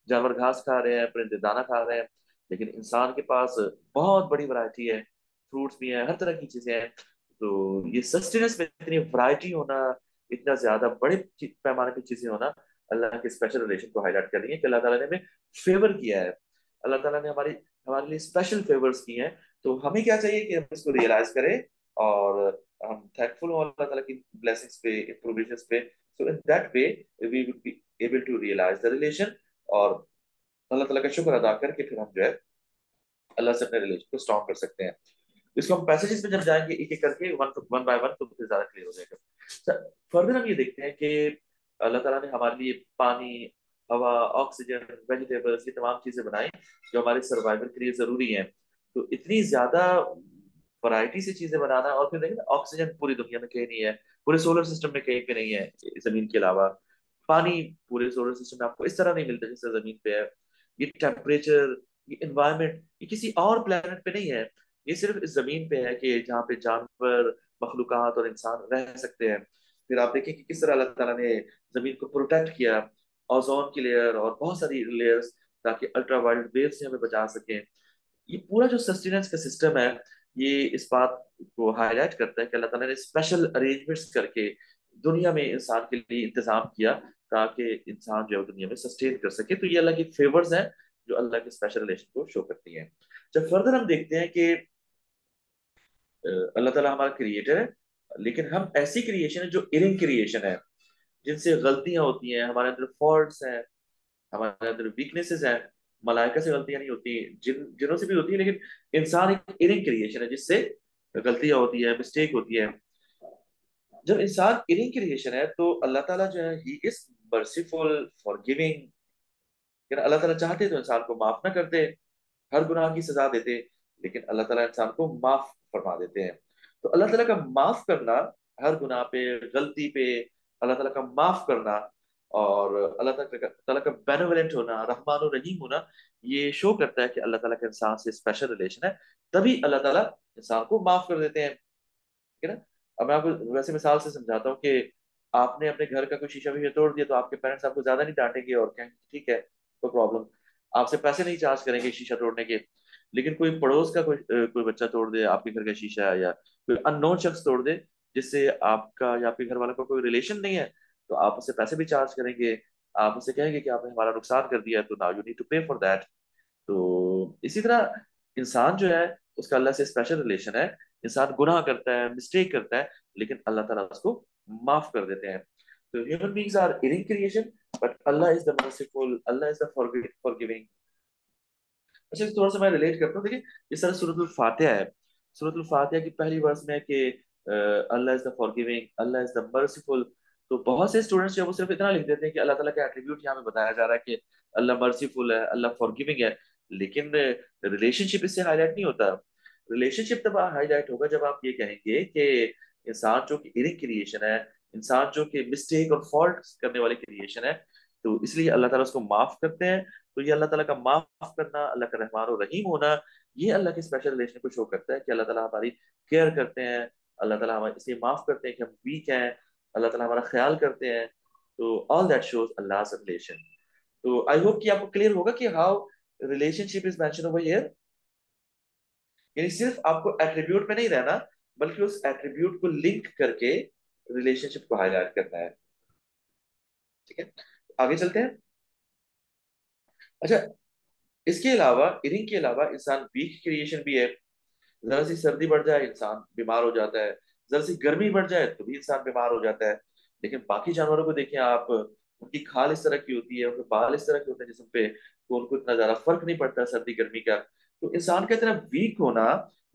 जानवर घास खा रहे हैं, परिंदे दाना खा रहे हैं, लेकिन इंसान के पास बहुत बड़ी वैरायटी है, फ्रूट्स भी हैं, हर तरह की चीजें हैं। तो ये सस्टेनेंस में इतनी वैरायटी होना, इतना ज्यादा बड़े पैमाने की चीजें होना, अल्लाह के स्पेशल रिलेशन को हाईलाइट कर रही है कि अल्लाह ताला ने हमें फेवर किया है। अल्लाह ताला ने हमारे लिए स्पेशल फेवर्स किए हैं। तो हमें क्या चाहिए कि हम इसको रियलाइज करें और हम थैंकफुल हो अल्लाह ताला की ब्लेसिंग्स पे, प्रोविजंस पे। So in that way we will be able to realise the relation, और अल्लाह ताला का शुक्र अदा करके फिर हम जो है अल्लाह से अपने रिलेशन को स्ट्रॉन्ग कर सकते हैं। इसको हम पैसेजेस में जब जाएंगे एक एक करके, वन बाय वन, तो फिर ज्यादा क्लियर हो जाएगा। फर्दर हम ये देखते हैं कि अल्लाह ताला ने हमारे लिए पानी, हवा, ऑक्सीजन, वेजिटेबल्स, ये तमाम चीजें बनाई जो हमारे सर्वाइवल के लिए जरूरी हैं। तो इतनी ज्यादा वैरायटी से चीजें बनाना, और फिर देखिए ना, ऑक्सीजन पूरी दुनिया में कहीं नहीं है, पूरे सोलर सिस्टम में कहीं पे नहीं है जमीन के अलावा। पानी पूरे सोलर सिस्टम में आपको इस तरह नहीं मिलता जैसे जमीन पे है। ये टेम्परेचर, ये एनवायरनमेंट, ये किसी और प्लेनेट पे नहीं है। ये सिर्फ इस जमीन पे है कि जहाँ पे जानवर, मखलूकात और इंसान रह सकते हैं। फिर आप देखिए कि किस तरह अल्लाह ताला ने जमीन को प्रोटेक्ट किया, ओजोन की लेयर और बहुत सारी लेयर्स, ताकि अल्ट्रा वायलेट वेव से हमें बचा सकें। ये पूरा जो सस्टेनेंस का सिस्टम है, ये इस बात को हाईलाइट करता है कि अल्लाह ताला ने स्पेशल अरेंजमेंट्स करके दुनिया में इंसान के लिए इंतजाम किया, ताकि इंसान जो है दुनिया में सस्टेन कर सके। तो ये अल्लाह की फेवर्स हैं जो अल्लाह के स्पेशल रिलेशन को शो करती हैं। जब फर्दर हम देखते हैं कि अल्लाह ताला हमारा क्रिएटर है, लेकिन हम ऐसी क्रिएशन है जो इरिंग क्रिएशन है, जिनसे गलतियां होती हैं, हमारे अंदर फॉल्ट्स हैं, हमारे अंदर वीकनेसेस हैं। मलाइका से गलतियां नहीं होती, जिनों से भी होती है, लेकिन इंसान एक इरिंग क्रिएशन है जिससे गलतियां होती है, मिस्टेक होती है। जब इंसान इरिंग क्रिएशन है तो अल्लाह ताला जो है ही इज मर्सीफुल, फॉरगिविंग। अल्लाह ताला चाहते तो इंसान को माफ ना करते, हर गुनाह की सजा देते, लेकिन अल्लाह ताला इंसान को माफ फरमा देते हैं। तो अल्लाह ताला का माफ करना, हर गुनाह पे, गलती पे अल्लाह ताला का माफ करना, और अल्लाह ताला का बेनेवलेंट होना, रहमान और रहीम होना, ये शो करता है कि अल्लाह ताला का इंसान से स्पेशल रिलेशन है। तभी अल्लाह ताला इंसान को माफ कर देते हैं, ठीक है ना। अब मैं आपको वैसे मिसाल से समझाता हूँ कि आपने अपने घर का कोई शीशा भी तोड़ दिया, तो आपके पेरेंट्स आपको ज्यादा नहीं डांटेंगे और कहेंगे ठीक है, कोई प्रॉब्लम, आपसे पैसे नहीं चार्ज करेंगे शीशा तोड़ने के। लेकिन कोई पड़ोस का कोई बच्चा तोड़ दे आपके घर का शीशा, या कोई अननोन शख्स तोड़ दे जिससे आपका या आपके घर वालों का कोई रिलेशन नहीं है, तो आप उससे पैसे भी चार्ज करेंगे। आप उससे कहेंगे कि आपने हमारा नुकसान कर दिया है, तो नाउ यू नीड टू पे फॉर दैट। तो इसी तरह इंसान जो है, उसका अल्लाह से स्पेशल रिलेशन है। इंसान गुनाह करता है, मिस्टेक करता है, लेकिन अल्लाह ताला उसको माफ कर देते हैं। तो human beings are in creation, but Allah is the merciful, Allah is the forgiving. अच्छा, थोड़ा सा मैं रिलेट करता हूँ। देखिए, जिस तरह सूरतुल फातिहा है, सूरतुल फातिहा की पहली वर्स में है कि Allah is the forgiving, Allah is the merciful. तो बहुत से स्टूडेंट्स जो है वो सिर्फ इतना लिख देते हैं कि अल्लाह ताला का एट्रीब्यूट यहाँ पे बताया जा रहा है कि अल्लाह मर्सीफुल है, अल्लाह फॉरगिविंग है, लेकिन रिलेशनशिप इससे हाईलाइट नहीं होता। रिलेशनशिप तब हाईलाइट होगा जब आप ये कहेंगे कि इंसान जो कि इरिंग क्रिएशन है, इंसान जो कि मिस्टेक और फॉल्ट करने वाली क्रिएशन है, तो इसलिए अल्लाह ताला उसको माफ करते हैं। तो ये अल्लाह ताला का माफ करना, अल्लाह का रहमान और रहीम होना, ये अल्लाह के स्पेशल रिलेशन को शो करता है कि अल्लाह ताला हमारी केयर करते हैं। अल्लाह ताला हमारे इसलिए माफ करते हैं कि हम वीक हैं, अल्लाह ताला हमारा ख्याल करते हैं। तो all that shows Allah relation. तो आई होप कि आपको क्लियर होगा कि how relationship is mention over here. यानी सिर्फ आपको एट्रीब्यूट में नहीं रहना, बल्कि उस एट्रीब्यूट को लिंक करके रिलेशनशिप को हाईलाइट करना है। ठीक है, आगे चलते हैं। अच्छा, इसके अलावा, इरिंग के अलावा इंसान वीक क्रिएशन भी है। जरा सी सर्दी बढ़ जाए इंसान बीमार हो जाता है, जरा सी गर्मी बढ़ जाए तो भी इंसान बीमार हो जाता है। लेकिन बाकी जानवरों को देखिए आप, उनकी खाल इस तरह की होती है, उनके बाल इस तरह के होते हैं जिस्म पे, तो उनको इतना ज्यादा फर्क नहीं पड़ता सर्दी गर्मी का। तो इंसान का इतना वीक होना,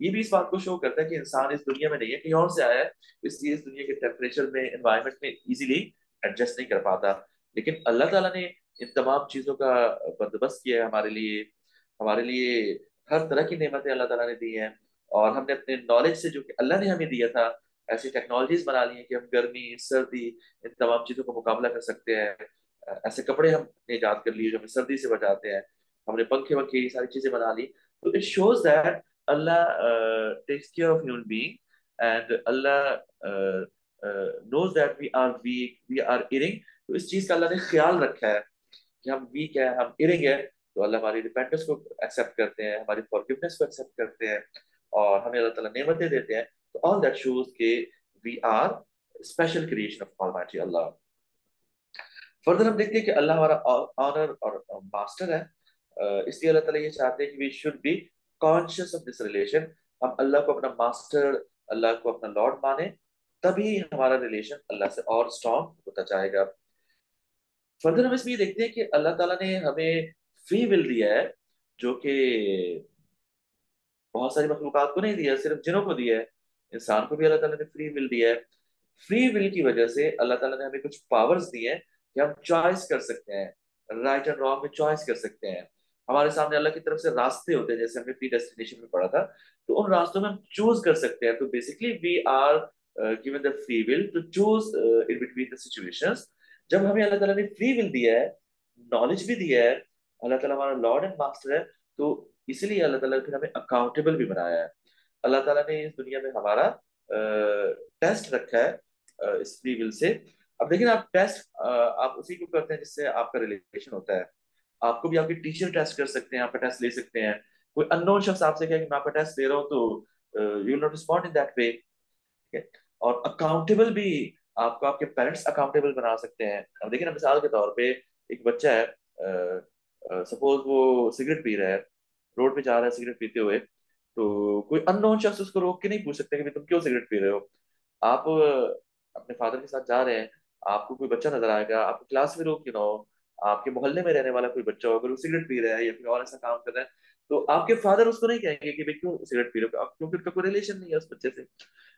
ये भी इस बात को शो करता है कि इंसान इस दुनिया में नहीं है, कहीं और से आया है, इसलिए इस दुनिया के टेम्परेचर में, एनवायरमेंट में इजीली एडजस्ट नहीं कर पाता। लेकिन अल्लाह ताला ने इन तमाम चीजों का बंदोबस्त किया है हमारे लिए हर तरह की नेमतें अल्लाह ताला ने दी हैं। और हमने अपने नॉलेज से, जो कि अल्लाह ने हमें दिया था, ऐसी टेक्नोलॉजीज बना ली हैं कि हम गर्मी, सर्दी, इन तमाम चीजों का मुकाबला कर सकते हैं। ऐसे कपड़े हमने ईजाद कर लिए जो हमें सर्दी से बचाते हैं। हमने पंखे वंखे, ये सारी चीजें बना ली। तो it shows that Allah takes care of human being, and Allah knows that we are weak, we are erring. तो इस चीज का अल्लाह ने ख्याल रखा है कि हम वीक है, हम इरिंग है। तो अल्लाह हमारी रिपेंटेंस को एक्सेप्ट करते हैं, हमारी फॉरगिवनेस को एक्सेप्ट करते हैं, और हमें अल्लाह ताला नेमतें देते हैं। तो ऑल दैट शोज के we are special creation of almighty Allah. Further हम देखते हैं कि अल्लाह हमारा ऑनर और मास्टर है। इसलिए अल्लाह ताला ये चाहते हैं कि we should be conscious of this relation, हम अल्लाह को अपना मास्टर, अल्लाह को अपना लॉर्ड माने, तभी हमारा रिलेशन अल्लाह से और स्ट्रांग होता जाएगा। फर्दर हम इसमें ये देखते हैं कि अल्लाह ताला ने हमें फ्री विल दिया है, जो कि बहुत सारी मखलूकात को नहीं दिया, सिर्फ जिनों को दिया है। इंसान को भी अल्लाह ताला ने फ्री विल दिया है। फ्री विल की वजह से अल्लाह ताला ने हमें कुछ पावर्स दी हैं कि हम चॉइस कर सकते हैं, राइट एंड रॉन्ग में चॉइस कर सकते हैं। हमारे सामने अल्लाह की तरफ से रास्ते होते हैं, जैसे हमने प्री डेस्टिनेशन में पढ़ा था, तो उन रास्तों में हम चूज कर सकते हैं। तो basically we are given the free will to choose in between the situations. जब हमें अल्लाह ताला ने फ्री विल दिया है, नॉलेज भी दिया है, अल्लाह ताला हमारा लॉर्ड एंड मास्टर है, तो इसीलिए अल्लाह ताला ने फिर हमें अकाउंटेबल भी बनाया है। अल्लाह ताला ने इस दुनिया में हमारा टेस्ट रखा है इस फ्री विल से। अब देखिए ना, आप टेस्ट आप उसी को करते हैं जिससे आपका रिलेशन होता है। आपको भी आपके टीचर टेस्ट कर सकते हैं, आपका टेस्ट ले सकते हैं। कोई अननोन शख्स आपसे कहे कि मैं आपका टेस्ट ले रहा हूँ, तो you will not respond in that वे। और अकाउंटेबल भी आपको आपके पेरेंट्स अकाउंटेबल बना सकते हैं। अब देखिए ना, मिसाल के तौर पे एक बच्चा है, सपोज वो सिगरेट पी रहा है, रोड पे जा रहा है सिगरेट पीते हुए, तो कोई अननोन शख्स उसको रोक के नहीं पूछ सकते कि भाई तुम क्यों सिगरेट पी रहे हो। आप अपने फादर के साथ जा रहे हैं, आपको कोई बच्चा नजर आएगा, आपकी क्लास में रोक, आपके मोहल्ले में रहने वाला कोई बच्चा हो, अगर वो सिगरेट पी रहा है या कोई और ऐसा काम कर रहा है, तो आपके फादर उसको नहीं कहेंगे कि भाई क्यों सिगरेट पी रहे हो, क्योंकि उनका कोई रिलेशन नहीं है उस बच्चे से।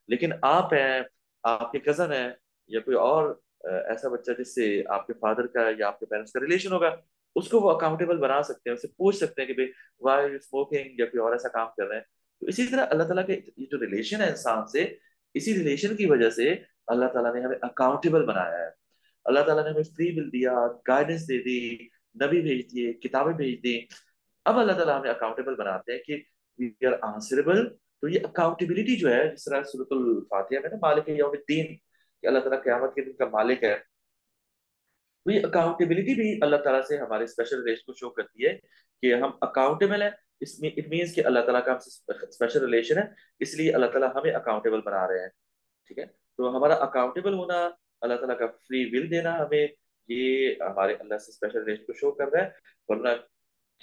लेकिन आप हैं, आपके कजन है, या कोई और ऐसा बच्चा जिससे आपके फादर का या आपके पेरेंट्स का रिलेशन होगा, उसको वो अकाउंटेबल बना सकते हैं, उससे पूछ सकते हैं कि भाई वाई यू स्मोकिंग, या कोई और ऐसा काम कर रहे हैं। तो इसी तरह अल्लाह ताला के ये जो रिलेशन है इंसान से, इसी रिलेशन की वजह से अल्लाह ताला ने हमें अकाउंटेबल बनाया है। अल्लाह ताला ने हमें फ्री विल दिया, गाइडेंस दे दी, नबी भेज दिए, किताबें भेज दी। अब अल्लाह ताला हमें अकाउंटेबल बनाते हैं कि वी आर आंसरेबल। तो ये अकाउंटेबिलिटी जो है, जिस तरह सूरतुल फातिहा में ना मालिक यौमिद्दीन, कि अल्लाह ताला क़यामत के दिन का मालिक है, तो ये अकाउंटेबिलिटी भी अल्लाह ताला से हमारे स्पेशल रिलेशन को शो करती है कि हम अकाउंटेबल है। इसमें इट मीन्स कि अल्लाह ताला का हमसे स्पेशल रिलेशन है, इसलिए अल्लाह ताला हमें अकाउंटेबल बना रहे हैं। ठीक है, तो हमारा अकाउंटेबल होना, अल्लाह ताला का फ्री विल देना हमें, ये हमारे अल्लाह से स्पेशल रिलेशन को शो कर रहा है। वरना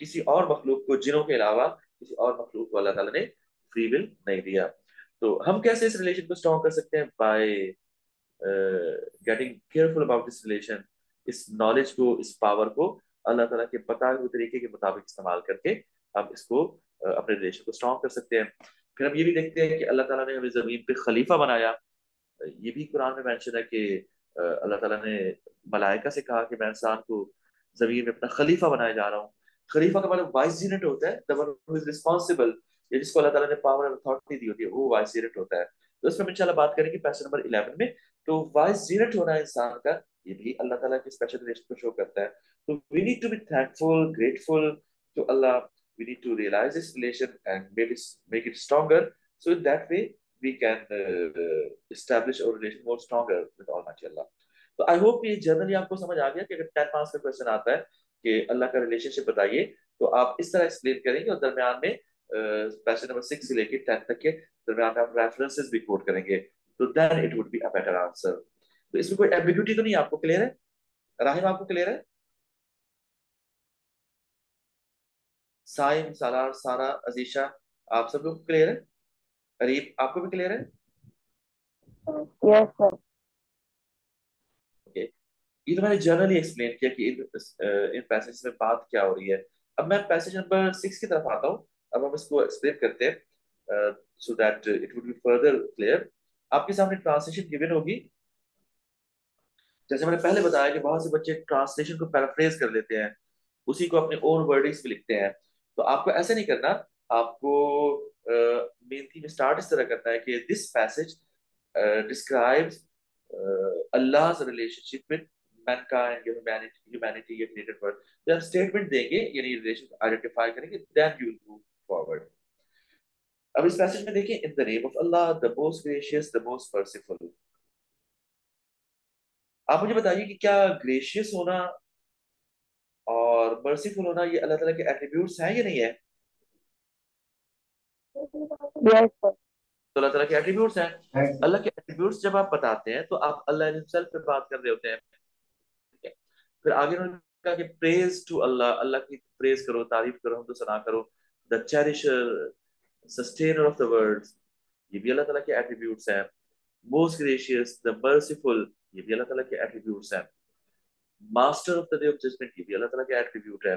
किसी और मखलूक को, जिनों के अलावा किसी और मखलूक को अल्लाह ताला ने फ्री विल नहीं दिया। तो हम कैसे इस रिलेशन को स्ट्रॉन्ग कर सकते हैं? By getting careful about this relation. इस नॉलेज को, इस पावर को अल्लाह ताला के बताए हुए तरीके के मुताबिक इस्तेमाल करके हम इसको अपने रिलेशन को स्ट्रॉन्ग कर सकते हैं। फिर हम ये भी देखते हैं कि अल्लाह ताला ने हमें जमीन पे खलीफा बनाया। ये भी कुरान में मेंशन है कि अल्लाह ताला ने मलाइका से कहा कि मैं इंसान को जमीन में अपना खलीफा बनाया जा रहा हूँ। खलीफा का मतलब वाइसरेंट होता है, the one who is responsible, या जिसको अल्लाह ताला ने पावर और अथॉरिटी दी होती है, वो वाइसरेंट होता है। तो इसमें हम इंशाल्लाह बात करेंगे पैसे नंबर 11 में। तो वाइसरेंट होना इंसान का, ये भी अल्लाह ताला के स्पेशल रिलेशन को शो करता है। तो we need to be thankful, grateful to Allah. We need to realise this relation and make it stronger, so in that way we can establish our relation more stronger with Almighty Allah. तो I hope ये generally आपको समझ आ गया कि अगर 10 marks का question आता है कि अल्लाह का रिलेशनशिप बताइए, तो आप इस तरह एक्सप्लेन करेंगे, और दरमियान में क्वेश्चन नंबर 6 से लेके 10 तक के दरमियान में आप रेफरेंसेस भी कोट करेंगे, तो then it would be a better answer. तो इसमें कोई एम्बिग्यूटी तो नहीं, आपको क्लियर है? राहिम, आपको क्लियर है? साइम, सालार, सारा, अजीशा, आप सब लोग क्लियर है? अरीब, आपको भी क्लियर है? Yes sir. ओके, ये तो मैंने जनरली एक्सप्लेन किया कि इन पैसेज में बात क्या हो रही है। अब मैं पैसेज नंबर 6 की तरफ आता हूँ। अब हम इसको एक्सप्लेन करते हैं so that it would be further clear. आपके सामने ट्रांसलेशन गिवन होगी। जैसे मैंने पहले बताया कि बहुत से बच्चे ट्रांसलेशन को पैराफ्रेज कर लेते हैं, उसी को अपने ओन वर्डिंग्स में लिखते हैं। तो आपको ऐसा नहीं करना। आपको मेन थीम स्टार्ट इस तरह करना है कि this passage describes Allah's relationship with mankind, humanity, या created world। जब आप स्टेटमेंट देंगे, यानी रिलेशन आइडेंटिफाई करेंगे, then you will move forward. अब इस पैसेज में देखिए, in the name of Allah, the most gracious, the most merciful. आप मुझे बताइए कि क्या ग्रेशियस होना और मर्सीफुल होना ये अल्लाह ताला के एट्रीब्यूट्स हैं या नहीं है? Yes sir. तो अल्लाह ताला के एट्रीब्यूट्स हैं। है सर। अल्लाह के एट्रीब्यूट्स जब आप बताते हैं, तो आप अल्लाह हिमसेल्फ पे बात कर रहे होते हैं। ठीक है? फिर आगे उन्होंने कहा कि प्रेज टू अल्लाह, अल्लाह की प्रेज करो, तारीफ करो, हम तो सना करो। The cherisher, sustainer of the world, ये भी अल्लाह ताला के एट्रीब्यूट्स हैं। मोस्ट ग्रेशियस, द मर्सीफुल, ये भी अल्लाह ताला के एट्रीब्यूट्स हैं। Master of the day of judgement, ये भी अल्लाह ताला के एट्रीब्यूट है।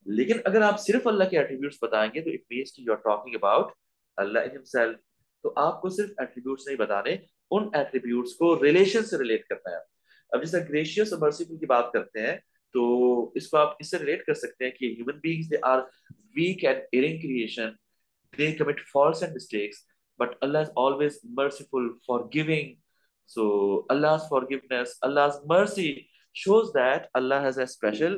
लेकिन अगर आप सिर्फ अल्लाह के एट्रीब्यूट्स बताएंगे तो इट मींस कि you are talking about Allah himself. तो आपको सिर्फ एट्रीब्यूट्स नहीं बताने, उन एट्रीब्यूट्स को रिलेशन से रिलेट करना है। अब जैसे ग्रेशियस और मर्सीफुल की बात करते हैं तो इसको आप इससे रिलेट कर सकते हैं कि human beings they are weak and erring creation, they commit faults and mistakes, but Allah is always merciful, forgiving. So Allah's forgiveness, Allah's mercy shows that Allah has a special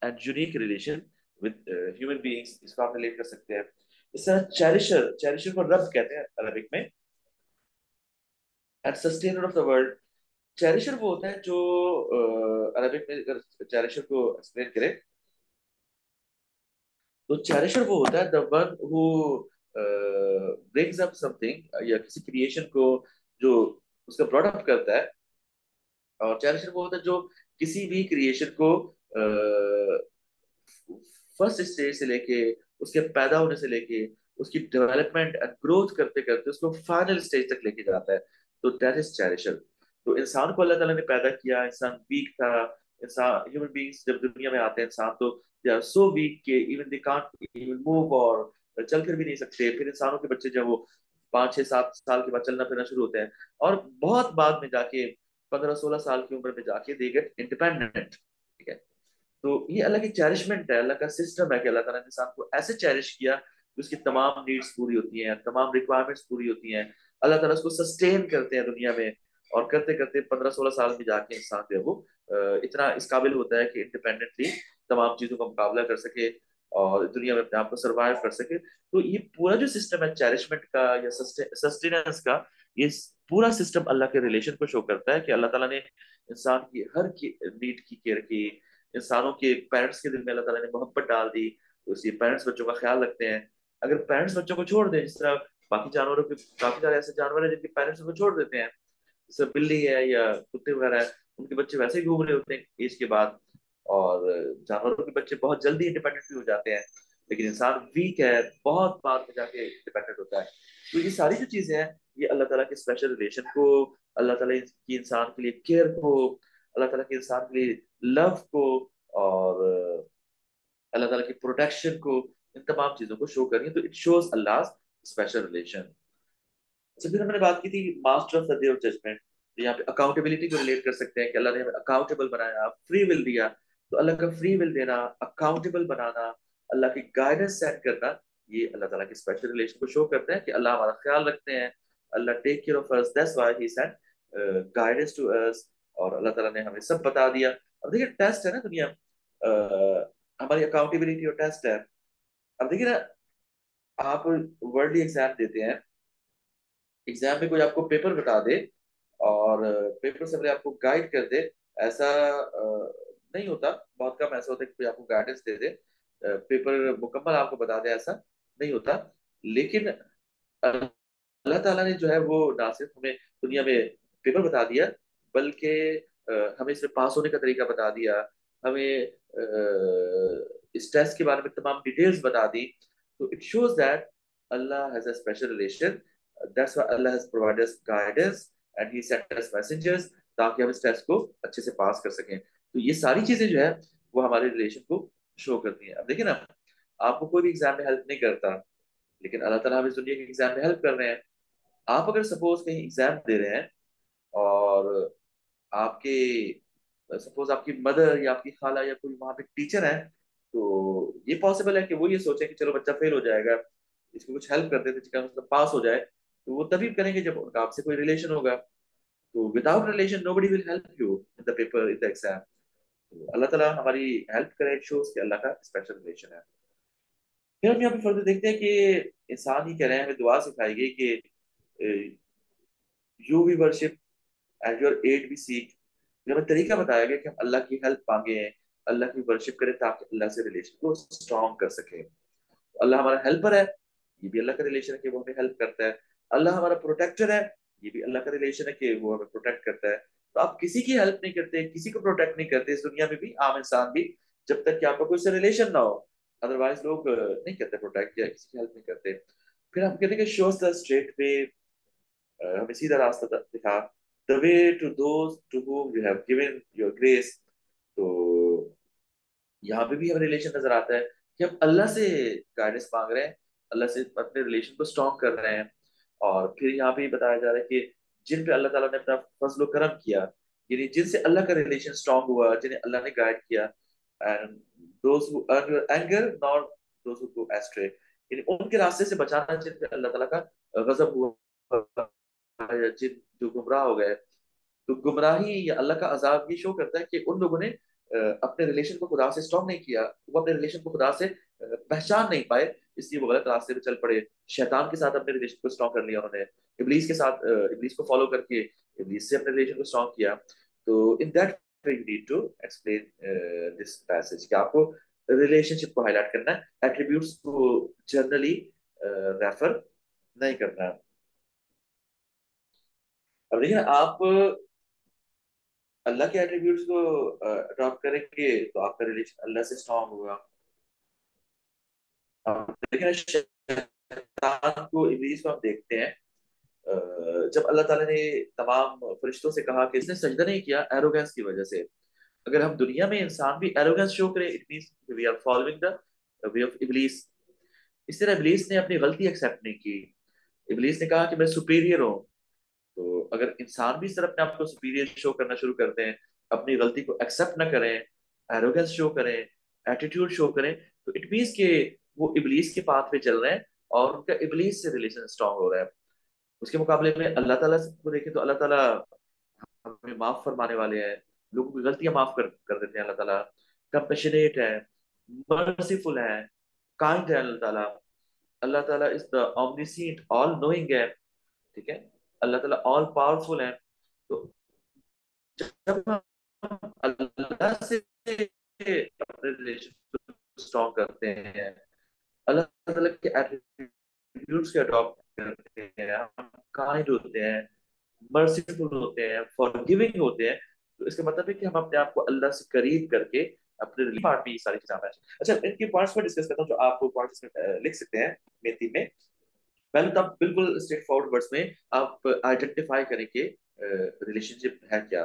and unique relation with human beings. इसको आप relate कर सकते हैं। इस तरह चेरिशर, चेरिशर को रब कहते हैं अरबिक में, and sustainer of the world. Cherisher वो होता है जो अरबिक में अगर चेरिशर को एक्सप्लेन करें तो चेरिशर वो होता है the one who brings up something, या किसी क्रिएशन को जो उसका प्रोडक्ट करता है। और चेरिशर वो होता है जो किसी भी क्रिएशन को फर्स्ट स्टेज से लेके, उसके पैदा होने से लेके, उसकी डेवलपमेंट एंड ग्रोथ करते करते उसको फाइनल स्टेज तक लेके जाता है। तो दैट इज चेरिशर। तो इंसान को अल्लाह ताला ने पैदा किया, इंसान वीक था। इंसान, ह्यूमन बीइंग्स जब दुनिया में आते हैं इंसान तो दे आर सो वीक के even they can't even move, और चल फिर भी नहीं सकते। फिर इंसानों के बच्चे जब वो 5 6 7 साल के बाद चलना फिरना शुरू होते हैं, और बहुत बाद में जाके 15 16 साल की उम्र में जाके दे गेट इंडिपेंडेंट। ठीक है। तो ये अल्लाह की चेरिशमेंट है, अल्लाह का सिस्टम है कि अल्लाह ताला ने इंसान को ऐसे चेरिश किया कि उसकी तमाम नीड्स पूरी होती हैं, तमाम रिक्वायरमेंट्स पूरी होती हैं। अल्लाह ताला उसको सस्टेन करते हैं दुनिया में, और करते करते 15 16 साल में जाके इंसान जो है वो इतना इस काबिल होता है कि इंडिपेंडेंटली तमाम चीजों का मुकाबला कर सके और दुनिया में अपने आप को सर्वाइव कर सके। तो ये पूरा जो सिस्टम है चेरिशमेंट का या सस्टेनेंस का, ये पूरा सिस्टम अल्लाह के रिलेशन को शो करता है कि अल्लाह ताला ने इंसान की हर की नीड की केयर की। इंसानों के पेरेंट्स के दिल में अल्लाह ताला ने मोहब्बत डाल दी, तो इसलिए पेरेंट्स बच्चों का ख्याल रखते हैं। अगर पेरेंट्स बच्चों को छोड़ दें, जिस तरह बाकी जानवरों के काफी सारे ऐसे जानवर हैं जिनके पेरेंट्स उनको छोड़ देते हैं, जैसे बिल्ली है या कुत्ते वगैरह है, उनके बच्चे वैसे ही घूम रहे होते हैं एज के बाद। और जानवरों के बच्चे बहुत जल्दी इंडिपेंडेंट भी हो जाते हैं, लेकिन इंसान वीक है, बहुत बाद में जाके इंडिपेंडेंट होता है। तो ये सारी जो चीजें हैं, ये अल्लाह ताला के स्पेशल रिलेशन को, अल्लाह ताला की इंसान के लिए केयर को, अल्लाह ताला के इंसान के लिए लव को, और अल्लाह ताला की प्रोटेक्शन को, इन तमाम चीजों को शो करेंगे। तो it shows Allah special relation. अच्छा, फिर हमने बात की थी master of the day of judgement. तो यहाँ पे अकाउंटेबिलिटी को रिलेट कर सकते हैं कि अल्लाह ने हमें अकाउंटेबल बनाया, फ्री विल दिया। तो अल्लाह का फ्री विल देना, अकाउंटेबल बनाना, अल्लाह की गाइडेंस सेट करना, ये अल्लाह ताला के स्पेशल रिलेशन को शो करते हैं कि अल्लाह हमारा ख्याल रखते हैं, Allah take care of us, that's why he sent guidance to us. और अल्लाह ताला ने हमें सब बता दिया। अब देखिए टेस्ट है ना दुनिया, हमारी अकाउंटेबिलिटी और टेस्ट है। अब देखिए ना, आप वर्ल्डली एग्जाम देते हैं, एग्जाम में कोई आपको पेपर बता दे और पेपर से पहले आपको गाइड कर दे, ऐसा नहीं होता। बहुत कम ऐसा होता है कि कोई आपको गाइडेंस दे दे, पेपर मुकम्मल आपको बता दे, ऐसा नहीं होता। लेकिन अल्लाह ताला ने जो है वो ना सिर्फ हमें दुनिया में पेपर बता दिया, बल्कि हमें इसमें पास होने का तरीका बता दिया, हमें इस टेस्ट के बारे में तमाम डिटेल्स बता दी। तो it shows that Allah has a special relation, that's why Allah has provided us guidance and he Saint us messengers, ताकि हम इस टेस्ट को अच्छे से पास कर सकें। तो ये सारी चीजें जो है वो हमारे रिलेशन को शो करती हैं। अब देखिए ना, आपको कोई भी एग्जाम में हेल्प नहीं करता, लेकिन अल्लाह ताला हमें इस दुनिया के एग्जाम में हेल्प कर रहे हैं। आप अगर सपोज कहीं एग्जाम दे रहे हैं और आपके सपोज आपकी मदर या आपकी खाला या कोई वहां पे टीचर है, तो ये पॉसिबल है कि वो ये सोचे कि चलो बच्चा फेल हो जाएगा, इसको कुछ हेल्प कर देते जिसका मतलब पास हो जाए। तो वो तभी करेंगे जब उनका आपसे कोई रिलेशन होगा। तो without relation nobody will help you in the paper, in the exam. तो अल्लाह ताला हमारी हेल्प करे, शोज कि अल्लाह का स्पेशल रिलेशन है। फिर हम यहाँ पे फर्दर देखते हैं कि इंसान ही कह रहे हैं, हमें दुआ सिखाई गई कि you we worship and your aid we seek. हमें तरीका बताया गया कि हम अल्लाह की हेल्प मांगे, अल्लाह की वर्शिप करें ताकि अल्लाह से रिलेशन को स्ट्रॉन्ग कर सके। तो अल्लाह हमारा हेल्पर है, ये भी अल्लाह का रिलेशन है कि वो हमें हेल्प करता है। अल्लाह हमारा प्रोटेक्टर है, ये भी अल्लाह का रिलेशन है कि वो हमें प्रोटेक्ट करता है। तो आप किसी की हेल्प नहीं करते, किसी को प्रोटेक्ट नहीं करते इस दुनिया में भी, आम इंसान भी, जब तक कि आपका कोई से रिलेशन ना हो। अदरवाइज लोग नहीं करते प्रोटेक्ट, या किसी की हेल्प नहीं करते। फिर हम कहते हैं कि शोज द स्ट्रेट वे, हमें सीधा रास्ता दिखा, the way to those to whom you have given your grace। तो यहाँ पे भी हमें रिलेशन नजर आता है कि हम अल्लाह से गाइडेंस मांग रहे हैं, अल्लाह से अपने रिलेशन को स्ट्रॉन्ग कर रहे हैं। और फिर यहाँ पे बताया जा रहा है कि जिन पे अल्लाह ताला ने अपना फजल व करम किया, यानी जिनसे अल्लाह का रिलेशन स्ट्रॉन्ग हुआ, जिन्हें अल्लाह ने गाइड किया, and those who earn your anger not those who go ashtray, यानी उनके रास्ते से बचाना जिन पे अल्लाह ताला का गजब हुआ, या जिन जो गुमराह हो गए। तो गुमराही या अल्लाह का अजाब ये शो करता है कि उन लोगों ने अपने रिलेशन को खुदा से स्ट्रॉन्ग नहीं किया, वो अपने रिलेशन को खुदा से पहचान नहीं पाए, इसलिए वो गलत रास्ते पे चल पड़े। शैतान के साथ अपने रिलेशन को स्ट्रॉन्ग कर लिया उन्होंने, इब्लीस के साथ, इब्लीस को फॉलो करके इब्लीस से अपने रिलेशन को स्ट्रॉन्ग किया। तो in that way you need to explain this passage, कि आपको रिलेशनशिप को हाईलाइट करना है, एट्रीब्यूट्स को जनरली रेफर नहीं करना है। अब देखिए आप अल्लाह के एट्रीब्यूट्स को अडॉप्ट करेंगे तो आपका रिलेशन अल्लाह से स्ट्रांग होगा। अब देखिए शैतान को, इब्लीस को हम देखते हैं, जब अल्लाह ताला ने तमाम फरिश्तों से कहा कि इसने सजदा नहीं किया एरोगेंस की वजह से। अगर हम दुनिया में इंसान भी एरोगेंस शो करे, it means we are following the way of Iblis. इस तरह इब्लीस ने अपनी गलती एक्सेप्ट नहीं की, इब्लीस ने कहा कि मैं सुपीरियर हूँ। तो अगर इंसान भी इस तरह अपने आप को सुपीरियर शो करना शुरू करते हैं, अपनी गलती को एक्सेप्ट ना करें, एरोगेंस शो करें, एटीट्यूड शो करें, तो इट मीन्स के वो इब्लीस के पाथ पे चल रहे हैं और उनका इब्लीस से रिलेशन स्ट्रांग हो रहा है। उसके मुकाबले में अल्लाह ताला को देखें तो अल्लाह ताला हमें माफ फरमाने वाले हैं, लोगों की गलतियां माफ कर देते हैं। अल्लाह ताला कंपैशनेट है, मर्सीफुल है, काइंड है। अल्लाह ताला, अल्लाह ताला इज द ऑमनिसेंट, ऑल नोइंग है। ठीक है, अल्लाह ताला ऑल पावरफुल है। तो जब हम अल्लाह से अपने रिलेशन को स्ट्रॉन्ग करते हैं, अल्लाह ताला के एट्रीब्यूट्स के अडॉप्ट करते हैं, हम काइंड होते हैं, मर्सीफुल होते हैं, फॉरगिविंग होते हैं, तो इसका मतलब है कि हम अपने आप को अल्लाह से करीब करके अपने रिलेशन पार्ट में ये सारी चीजें आना चाहिए। अच्छा, इनके पॉइंट्स पर डिस्कस करता हूँ जो आपको पॉइंट्स में लिख सकते हैं मेन थीम में। पहले तो आप बिल्कुल स्ट्रेट फॉरवर्ड वर्ड्स में आप आइडेंटिफाई करें कि रिलेशनशिप है क्या।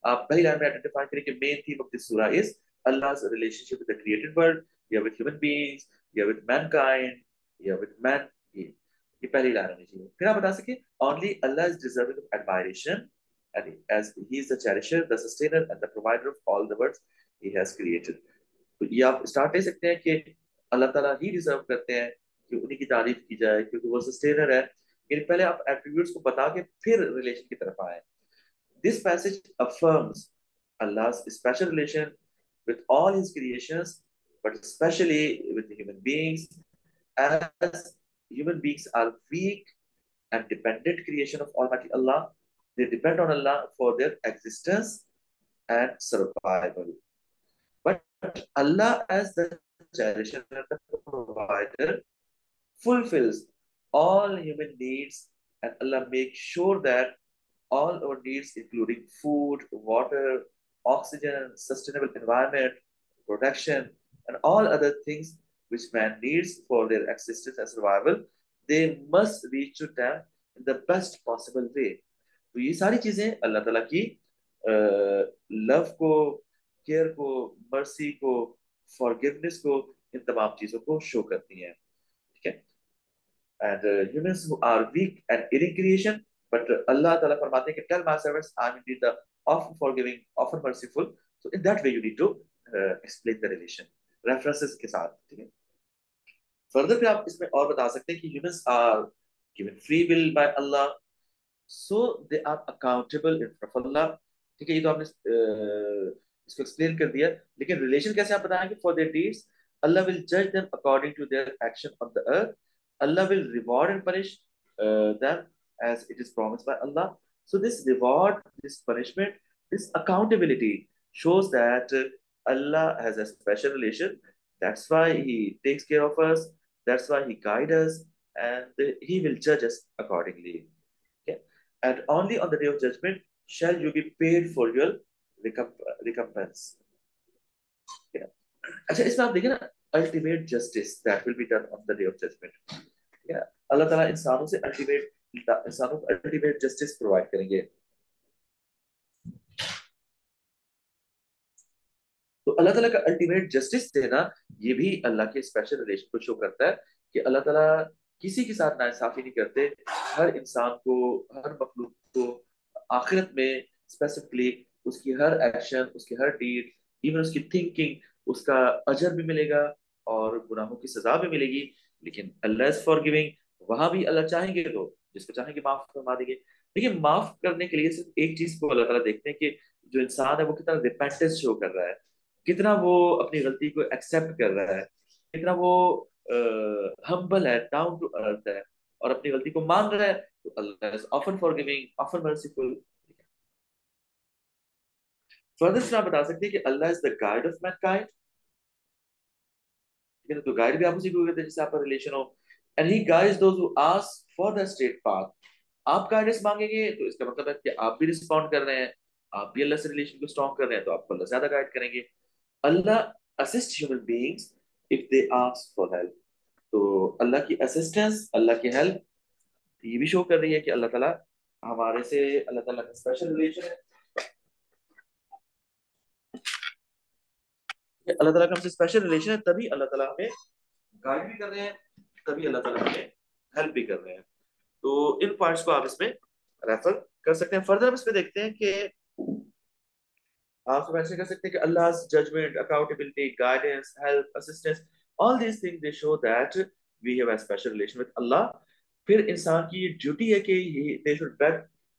आप पहली लाइन में आइडेंटिफाई करें कि मेन थीम ऑफ दिस सूरा is Allah's relationship with the created world, या विद ह्यूमन बीइंग्स, या विद मैनकाइंड, या विद मैन। ये पहली लाइन होनी चाहिए। फिर आप बता सके only Allah is deserving of admiration and as he is the cherisher, the sustainer and the provider of all the worlds he has created। तो ये आप स्टार्ट ले सकते हैं कि अल्लाह ताला ही डिजर्व करते हैं कि उन्हीं की तारीफ की जाए, क्योंकि वो सस्टेनर है। लेकिन पहले आप एट्रीब्यूट्स को बता के फिर रिलेशन की तरफ आए। This passage affirms Allah's special relation with all his creations, but especially with the human beings, as human beings are weak and dependent creation of Almighty Allah. They depend on Allah for their existence and survival. But Allah, as the cherisher and the provider, fulfills all human needs, and Allah makes sure that all our needs, including food, water, oxygen, sustainable environment, protection, and all other things which man needs for their existence and survival, they must reach to them in the best possible way. तो ये सारी चीजें अल्लाह ताला की love को, care को, mercy को, forgiveness को, इन तमाम चीजों को शो करती हैं। ठीक है, and humans who are weak and erring creation, but Allah Ta'ala फरमाते हैं कि tell my servants I am indeed the often forgiving, often merciful। So in that way you need to explain the relation references के साथ। ठीक है, further पे आप इसमें और बता सकते हैं कि humans are given free will by Allah, so they are accountable in front of Allah। ठीक है, ये तो आपने इसको एक्सप्लेन कर दिया, लेकिन रिलेशन कैसे आप बताएंगे? For their deeds Allah will judge them according to their action on the earth। Allah will reward and punish them as it is promised by Allah। So this reward, this punishment, this accountability shows that Allah has a special relation, that's why he takes care of us, that's why he guides us, and he will judge us accordingly। Okay? And only on the day of judgment shall you be paid for your recompense। अच्छा, इसमें आप देखिए ना, ultimate justice that will be done on the day of judgment. या अल्लाह ताला इंसानों को ultimate justice provide करेंगे। तो अल्लाह ताला का अल्टीमेट जस्टिस देना ये भी अल्लाह के स्पेशल रिलेशन को शो करता है कि अल्लाह ताला किसी के साथ नाइंसाफी नहीं करते। हर इंसान को, हर मखलूक को आखिरत में स्पेसिफिकली उसकी हर एक्शन, उसकी हर डीड, इवन उसकी थिंकिंग, उसका अजर भी मिलेगा और गुनाहों की सजा भी मिलेगी। लेकिन अल्लाह इज फॉरगिविंग, वहां भी अल्लाह चाहेंगे तो जिसको चाहेंगे माफ फरमा देंगे। लेकिन माफ करने के लिए सिर्फ एक चीज को अल्लाह ताला देखते हैं कि जो इंसान है वो कितना रिपेंटेंस शो कर रहा है, कितना वो अपनी गलती को एक्सेप्ट कर रहा है, कितना वो हम्बल है, डाउन टू अर्थ है और अपनी गलती को मान रहा है। तो Allah is often forgiving, often merciful. Further से आप बता सकते हैं कि Allah is the guide of mankind. तो गाइड भी आप उसी को कहते हैं जिससे आपका रिलेशन हो। And he guides those who ask for the straight path. आप गाइडेंस मांगेंगे तो इसका मतलब है कि आप भी रिस्पॉन्ड कर रहे हैं, आप भी अल्लाह से रिलेशन को स्ट्रॉन्ग कर रहे हैं, तो आपको अल्लाह ज्यादा गाइड करेंगे। Allah assist human beings if they ask for help. तो अल्लाह की असिस्टेंस, अल्लाह की हेल्प ये भी शो कर रही है कि अल्लाह ताला हमारे से, अल्लाह ताला का स्पेशल रिलेशन है, अल्लाह ताला का हमसे स्पेशल रिलेशन है, तभी अल्लाह ताला हमें गाइड भी कर रहे हैं, तभी अल्लाह ताला हमें हेल्प भी कर रहे हैं। तो इन पॉइंट्स को आप इसमें रेफर कर सकते हैं। फर्दर हम इसमें देखते हैं कि आप ऐसे कर सकते हैं कि Allah judgement, accountability, guidance, help, assistance, all these things they show that we have a special relation with Allah. फिर इंसान की ये ड्यूटी है कि they should beg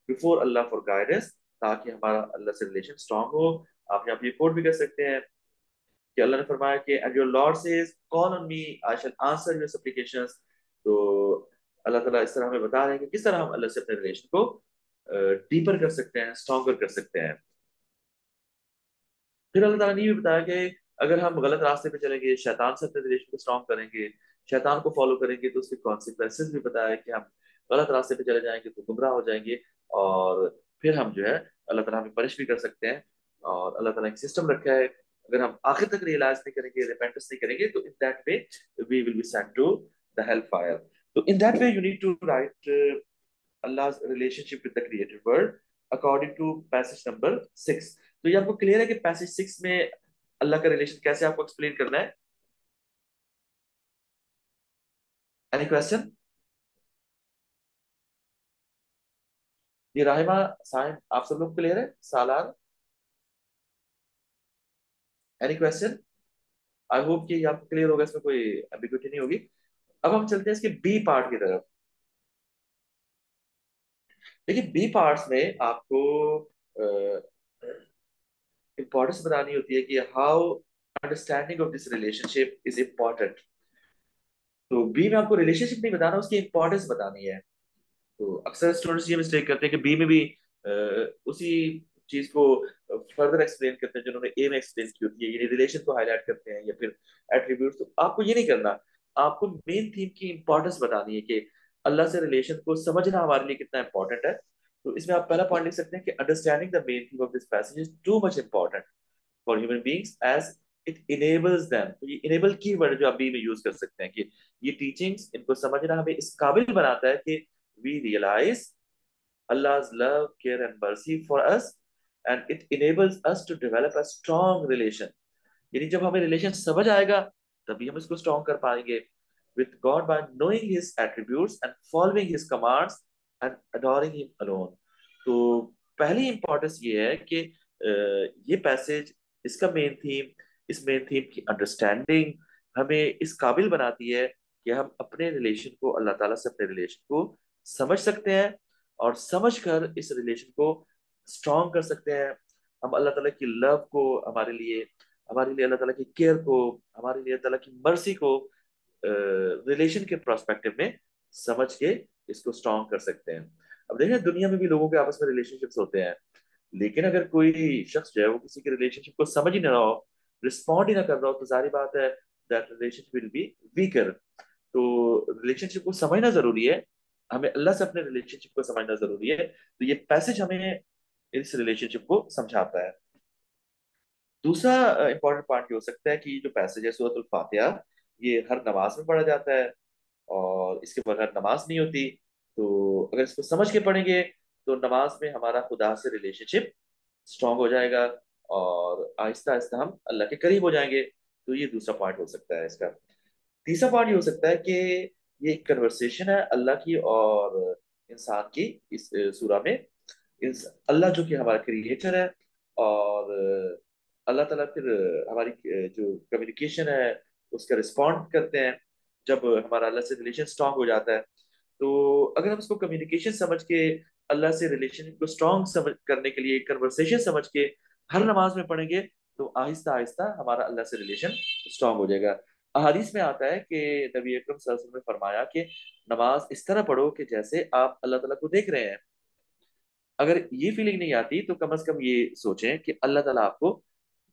before Allah for guidance, ताकि हमारा अल्लाह से रिलेशन स्ट्रांग हो। आप यहाँ पे कोट भी कर सकते हैं कि अल्लाह ने फरमाया कि and your Lord says call on me I shall answer your supplications. तो अल्लाह ताला इस तरह हमें बता रहे हैं कि किस तरह हम अल्लाह से अपने रिलेशन को डीपर कर सकते हैं, स्ट्रॉन्गर कर सकते हैं। फिर अल्लाह ताला ने ये भी बताया कि अगर हम गलत रास्ते पे चलेंगे, शैतान से अपने रिलेशन को स्ट्रॉन्ग करेंगे, शैतान को फॉलो करेंगे, तो उसके कॉन्सिक्वेंसेस भी बताया कि हम गलत रास्ते पे चले जाएंगे तो गुमराह हो जाएंगे और फिर हम जो है अल्लाह ताला हमें पनिश भी कर सकते हैं। और अल्लाह ताला एक सिस्टम रखा है, अगर हम आखिर तक रियलाइज नहीं करेंगे, रिपेंटेंस नहीं करेंगे, तो in that way we will be sent to the hell fire. तो in that way you need to write Allah's relationship with the created world according to passage number 6। तो ये आपको क्लियर है कि पैसेज 6 में अल्लाह का रिलेशन कैसे आपको एक्सप्लेन करना है? Any question? ये राहिमा, साइम, आप सब लोग क्लियर है? सालार, एनी क्वेश्चन? आई होप कि ये आपको क्लियर होगा, इसमें कोई एम्बिग्युइटी नहीं होगी। अब हम चलते हैं इसके बी पार्ट की तरफ। देखिए बी पार्ट्स में आपको इंपॉर्टेंस बतानी होती है कि how understanding of this relationship is important. तो बी में आपको रिलेशनशिप नहीं बताना, उसकी इंपॉर्टेंस बतानी है। तो अक्सर स्टूडेंट्स ये मिस्टेक करते हैं कि बी में भी उसी चीज को फर्दर एक्सप्लेन करते हैं जो उन्होंने ए में एक्सप्लेन की होती है, यानी रिलेशन को हाईलाइट करते हैं या फिर एट्रीब्यूट्स। तो आपको ये नहीं करना, आपको मेन थीम की इंपॉर्टेंस बतानी है कि अल्लाह से रिलेशन को समझना हमारे लिए कितना इंपॉर्टेंट है। तो इसमें आप पहला पॉइंट लिख सकते हैं कि understanding the main theme of this passage is too much important for human beings as it enables them. तो ये इनेबल की वर्ड जो आप बी में यूज कर सकते हैं कि ये टीचिंग्स, इनको समझना हमें इस काबिल बनाता है कि we realize Allah's love, care, and mercy for us, and it enables us to develop a strong relation। यानी जब हमें रिलेशन समझ आएगा तभी हम इसको स्ट्रॉन्ग कर पाएंगे with God by knowing His attributes and following His commands and adoring Him alone। तो पहली इंपॉर्टेंस ये है कि ये पैसेज, इसका मेन थीम, इस मेन थीम की अंडरस्टैंडिंग हमें इस काबिल बनाती है कि हम अपने रिलेशन को, अल्लाह ताला से अपने रिलेशन को समझ सकते हैं और समझकर इस रिलेशन को स्ट्रॉन्ग कर सकते हैं। हम अल्लाह ताला की लव को, हमारे लिए अल्लाह ताला की केयर को, हमारे लिए अल्लाह ताला की मर्सी को रिलेशन के प्रोस्पेक्टिव में समझ के इसको स्ट्रॉन्ग कर सकते हैं। अब देखें दुनिया में भी लोगों के आपस में रिलेशनशिप्स होते हैं, लेकिन अगर कोई शख्स जो है वो किसी के रिलेशनशिप को समझ ही ना रहा हो, रिस्पॉन्ड ही ना कर रहा हो, तो जारी बात है that relationship will be weaker. तो रिलेशनशिप को समझना जरूरी है, हमें अल्लाह से अपने रिलेशनशिप को समझना जरूरी है। तो ये पैसेज हमें इस रिलेशनशिप को समझाता है। दूसरा इंपॉर्टेंट पॉइंट ये हो सकता है कि जो पैसेज है सूरत अल फातिहा, ये हर नमाज में पढ़ा जाता है और इसके बगैर नमाज नहीं होती। तो अगर इसको समझ के पढ़ेंगे तो नमाज में हमारा खुदा से रिलेशनशिप स्ट्रांग हो जाएगा और आहिस्ता आहिस्ता हम अल्लाह के करीब हो जाएंगे। तो ये दूसरा पॉइंट हो सकता है इसका। तीसरा पॉइंट ये हो सकता है कि ये एक कन्वर्सेशन है अल्लाह की और इंसान की इस सूरा में। अल्लाह जो कि हमारा क्रिएटर है और अल्लाह ताला फिर हमारी जो कम्युनिकेशन है उसका रिस्पॉन्ड करते हैं जब हमारा अल्लाह से रिलेशन स्ट्रांग हो जाता है। तो अगर हम इसको कम्युनिकेशन समझ के अल्लाह से रिलेशन को स्ट्रांग समझ करने के लिए कन्वर्सेशन समझ के हर नमाज में पढ़ेंगे तो आहिस्ता आहिस्ता हमारा अल्लाह से रिलेशन स्ट्रांग हो जाएगा। अहादीस में आता है कि नबी अकरम सल्लल्लाहु अलैहि वसल्लम ने फरमाया कि नमाज इस तरह पढ़ो कि जैसे आप अल्लाह ताला को देख रहे हैं। अगर ये फीलिंग नहीं आती तो कम से कम ये सोचें कि अल्लाह ताला आपको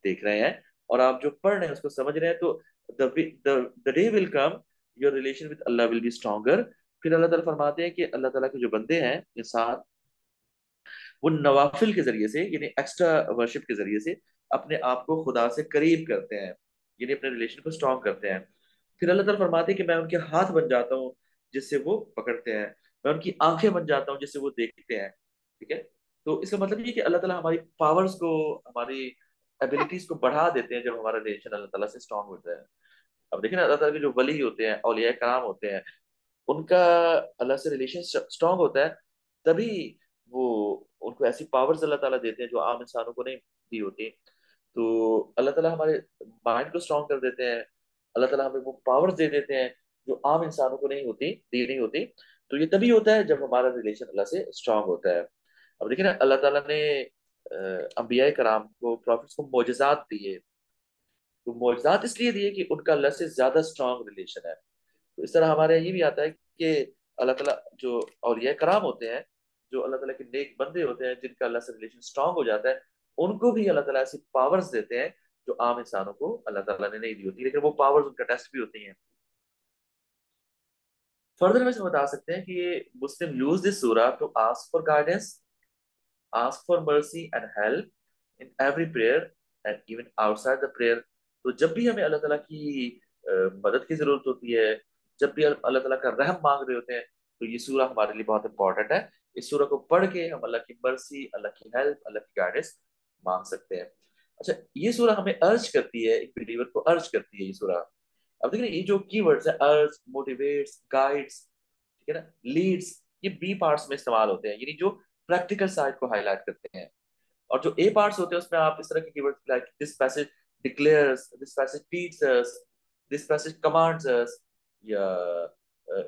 देख रहे हैं और आप जो पढ़ रहे हैं उसको समझ रहे हैं। तो the day will come your relation with Allah will be stronger. फिर अल्लाह ताला फरमाते हैं कि अल्लाह ताला के जो बंदे हैं इंसान, वो नवाफिल के जरिए से यानी एक्स्ट्रा वर्शिप के जरिए से अपने आप को खुदा से करीब करते हैं, यानी अपने रिलेशन को स्ट्रॉन्ग करते हैं। फिर अल्लाह ताला फरमाते हैं कि मैं उनके हाथ बन जाता हूँ जिससे वो पकड़ते हैं, मैं उनकी आंखें बन जाता हूँ जिससे वो देखते हैं। ठीक है। तो इसका मतलब ये है कि अल्लाह ताला हमारी पावर्स को, हमारी एबिलिटीज को बढ़ा देते हैं जब हमारा रिलेशन अल्लाह ताला से स्ट्रांग होता है। अब देखिए ना, अल्लाह ताला के जो वली होते हैं, औलिया कराम होते हैं, उनका अल्लाह से रिलेशन स्ट्रांग होता है तभी वो उनको ऐसी पावर्स अल्लाह ताला देते हैं जो आम इंसानों को नहीं दी होती। तो अल्लाह ताला हमारे माइंड को स्ट्रांग कर देते हैं, अल्लाह ताला हमें वो पावर्स दे देते हैं जो आम इंसानों को नहीं होती, दी नहीं होती। तो ये तभी होता है जब हमारा रिलेशन अल्लाह से स्ट्रांग होता है। अब देखिए ना, अल्लाह ताला ने अंबिया कराम को, प्रॉफिट्स को मोजज़ात दिए। तो मोजज़ात इसलिए दिए कि उनका अल्लाह से ज्यादा स्ट्रांग रिलेशन है। तो इस तरह हमारे ये भी आता है कि अल्लाह ताला जो औलिया कराम होते हैं, जो अल्लाह ताला के नेक बंदे होते हैं जिनका अल्लाह से रिलेशन स्ट्रांग हो जाता है, उनको भी अल्लाह ताला ऐसी पावर्स देते हैं जो आम इंसानों को अल्लाह ताला ने नहीं दी होती, लेकिन वो पावर्स उनका टेस्ट भी होती हैं। फर्दर में से बता सकते हैं कि मुस्लिम यूज दिस सूरा to ask for guidance, ask for mercy and help in every prayer and even outside the prayer। तो जब भी हमें अल्लाह ताला की मदद की जरूरत होती है, जब भी अल्लाह ताला का रहम मांग रहे होते हैं, तो ये सूरा हमारे लिए बहुत इंपॉर्टेंट है। इस सूरा को पढ़ के हम अल्लाह की मर्सी, अल्लाह की हेल्प, अल्लाह की गाइडेंस मांग सकते हैं। अच्छा, ये सूरा हमें अर्ज करती है, एक बिलीवर को अर्ज करती है ये सूरा। अब देखिए ये जो कीवर्ड्स है, अर्ज, मोटिवेट्स, गाइड्स, ठीक है ना, लीड्स, ये बी पार्ट्स में इस्तेमाल होते हैं, यानी जो प्रैक्टिकल साइड को हाईलाइट करते हैं। और जो ए पार्ट्स होते हैं उसमें आप इस तरह के keywords like this passage declares, this passage teaches us, this passage commands us, या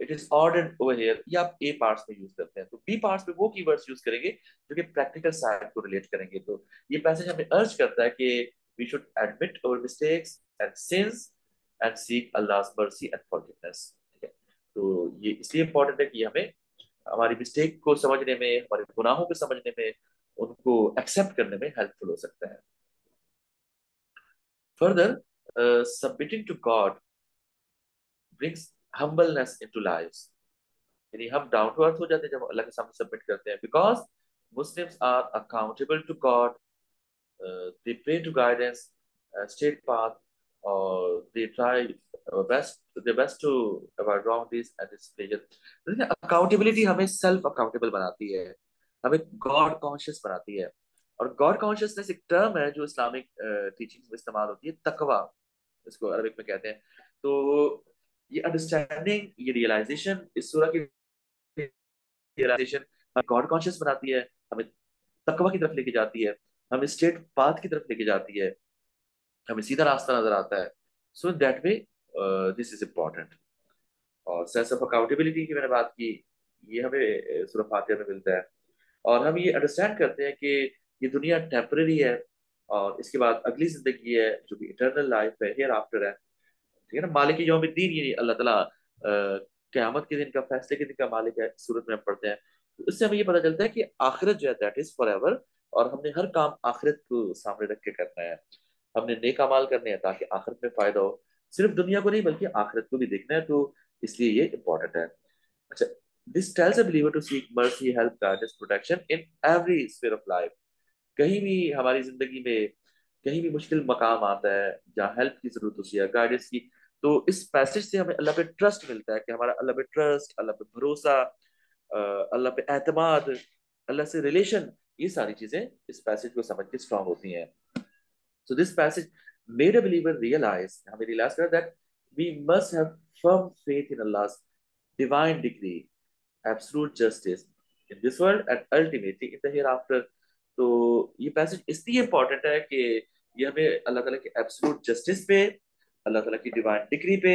it is ordered over here, ये आप ए पार्ट्स में यूज करते हैं। तो बी पार्ट्स में वो कीवर्ड्स यूज करेंगे जो कि प्रैक्टिकल साइड को रिलेट करेंगे। तो ये पैसेज हमें अर्ज करता है कि we should admit our mistakes and sins and seek Allah's mercy and forgiveness. ठीक है। तो ये इसलिए इंपॉर्टेंट है कि हमें हमारी मिस्टेक को समझने में, हमारे गुनाहों को समझने में, उनको एक्सेप्ट करने में हेल्पफुल हो सकता है। Further, submitting to God brings humbleness into lives, यानी हम डाउन टू अर्थ हो जाते हैं जब अल्लाह के सामने सबमिट करते हैं। Because Muslims are accountable to God, they pray to guidance, straight path, or they try their best to avoid wrong deeds and displeasure। देखिए अकाउंटेबिलिटी हमें सेल्फ अकाउंटेबल बनाती है, हमें गॉड कॉन्शियस बनाती है। और गॉड कॉन्शियसनेस एक टर्म है जो इस्लामिक टीचिंग में इस्तेमाल होती है, तकवा इसको अरबिक में कहते हैं। तो ये अंडरस्टैंडिंग, ये रियलाइजेशन, इस सूरह की रियलाइजेशन हमें गॉड कॉन्शियस बनाती है, हमें तकवा की तरफ लेके जाती है, हमें स्ट्रेट पाथ की तरफ लेके जाती है, हमें सीधा रास्ता नजर आता है। So in that way this is important. और सेंस ऑफ अकाउंटेबिलिटी की मैंने बात की, ये हमें सूरह फातिहा में मिलता है। और हम ये अंडरस्टैंड करते हैं कि ये दुनिया टेम्पररी है और इसके बाद अगली जिंदगी है जो कि इटर्नल लाइफ है, हियर आफ्टर है। ठीक है ना, मालिक यौमिद्दीन, ये अल्लाह ताला क़यामत के दिन का, फैसले के दिन का मालिक है, सूरत में हम पढ़ते हैं। तो इससे हमें ये पता चलता है कि आखिरत जो है दैट इज फॉर एवर, और हमने हर काम आखिरत को सामने रख के करना है। हमने नेक अमाल करने हैं ताकि आखिरत में फायदा हो, सिर्फ दुनिया को नहीं बल्कि आखिरत को भी देखना है। तो इसलिए ये इंपॉर्टेंट है। अच्छा, this tells a believer to seek mercy, help, guidance, protection in every sphere of life. कहीं भी हमारी जिंदगी में कहीं भी मुश्किल मकाम आता है जहाँ हेल्प की जरूरत होती है, गाइडेंस की, तो इस पैसेज से हमें अल्लाह पे ट्रस्ट मिलता है कि हमारा अल्लाह पे ट्रस्ट, अल्लाह पे भरोसा, अल्लाह पे एतमाद, अल्लाह से रिलेशन, ये सारी चीजें इस पैसेज को समझ के स्ट्रांग होती हैं. So this passage made a believer realize, हमें realize करा that we must have firm faith in Allah's divine decree, absolute justice in this world and ultimately in the hereafter. तो ये पैसेज इसलिए इम्पोर्टेंट है कि ये हमें अल्लाह ताला की एब्सोल्यूट जस्टिस पे, अल्लाह ताला की डिवाइन डिक्री पे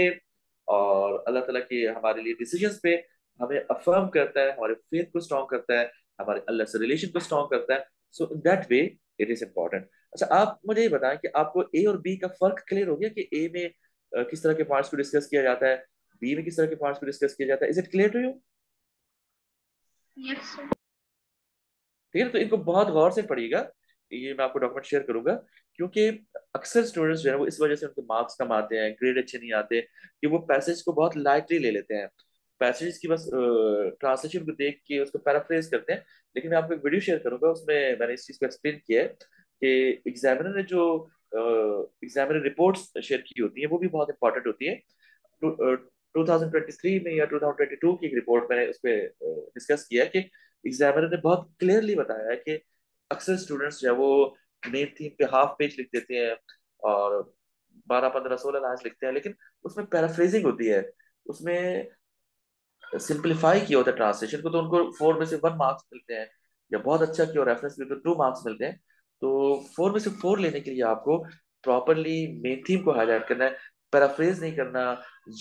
और अल्लाह ताला के हमारे लिए डिसीजंस पे हमें अफर्म करता है, हमारे फेथ को स्ट्रॉन्ग करता है, हमारे अल्लाह से रिलेशन को स्ट्रॉन्ग करता है. So in that way it is important. अच्छा, आप मुझे ये बताएं कि आपको ए और बी का फर्क क्लियर हो गया कि ए में किस तरह के पार्ट्स को डिस्कस किया जाता है, बी में किस तरह के पार्ट्स को डिस्कस किया जाता है. Is it clear to you? Yes, sir. ठीक है, तो इनको बहुत गौर से पढ़िएगा. ये मैं आपको डॉक्यूमेंट शेयर करूंगा, क्योंकि अक्सर स्टूडेंट्स जो है वो इस वजह से उनके मार्क्स कम आते हैं, ग्रेड अच्छे नहीं आते, कि वो पैसेज को बहुत लाइटली ले लेते हैं, पैसेज की बस ट्रांसलेशन को देख के उसको पैराफ्रेज करते हैं. लेकिन मैं आपको एक वीडियो शेयर करूंगा, उसमें मैंने इस चीज को एक्सप्लेन किया है कि एग्जामिनर ने जो एग्जामिनर रिपोर्ट्स शेयर की होती है वो भी बहुत इंपॉर्टेंट होती है. 2023 में या 2022 की एक रिपोर्ट मैंने उस पर डिस्कस किया कि एग्जामिनर ने बहुत क्लियरली बताया है कि अक्सर स्टूडेंट्स जो है वो मेन थीम पे हाफ पेज लिख देते हैं और 12 15 16 लाइन लिखते हैं, लेकिन उसमें पैराफ्रेजिंग होती है, उसमें सिंप्लीफाई किया होता है ट्रांसलेशन को, तो उनको 4 में से 1 मार्क्स मिलते हैं, या बहुत अच्छा किया रेफरेंस भी तो 2 मार्क्स मिलते हैं. तो 4 में से 4 लेने के लिए आपको प्रॉपरली मेन थीम को हाईलाइट करना है, पैराफ्रेज नहीं करना,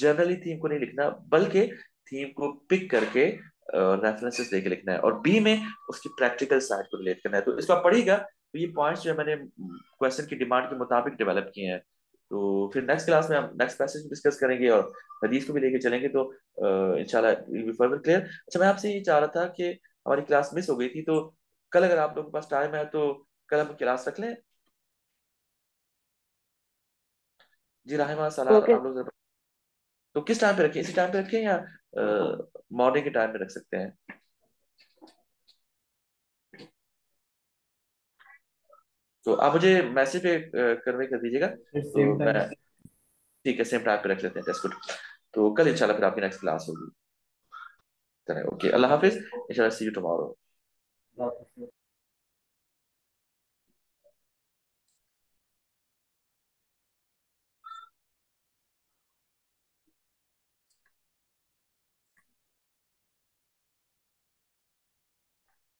जनरली थीम को नहीं लिखना, बल्कि थीम को पिक करके रेफरेंसेस देके लिखना है, और बी में उसकी प्रैक्टिकल साइड को रिलेट करना है. तो इसको आप पढ़िएगा, तो ये पॉइंट्स जो है मैंने क्वेश्चन की डिमांड के मुताबिक डेवलप किए हैं. तो फिर नेक्स्ट क्लास में हम नेक्स्ट पैसेज डिस्कस करेंगे और हदीस को भी लेके चलेंगे, तो इंशाल्लाह विल बी फर्दर क्लियर. अच्छा, मैं आपसे ये चाह रहा था कि हमारी क्लास मिस हो गई थी, तो कल अगर आप लोगों के पास टाइम है तो कल हम क्लास रख लें. जी रहमा सलाम, ओके। आप लोग तो किस टाइम पे रखें, इसी टाइम पे रखें या मॉर्निंग के टाइम पे रख सकते हैं? तो आप मुझे मैसेज पे कन्वे कर दीजिएगा, तो सेम मैं, टाइम। ठीक है, सेम टाइम पे रख लेते हैं. That's good. तो कल इंशाल्लाह फिर आपकी नेक्स्ट क्लास होगी. ओके, अल्लाह हाफिज, इंशाल्लाह सी यू टुमारो.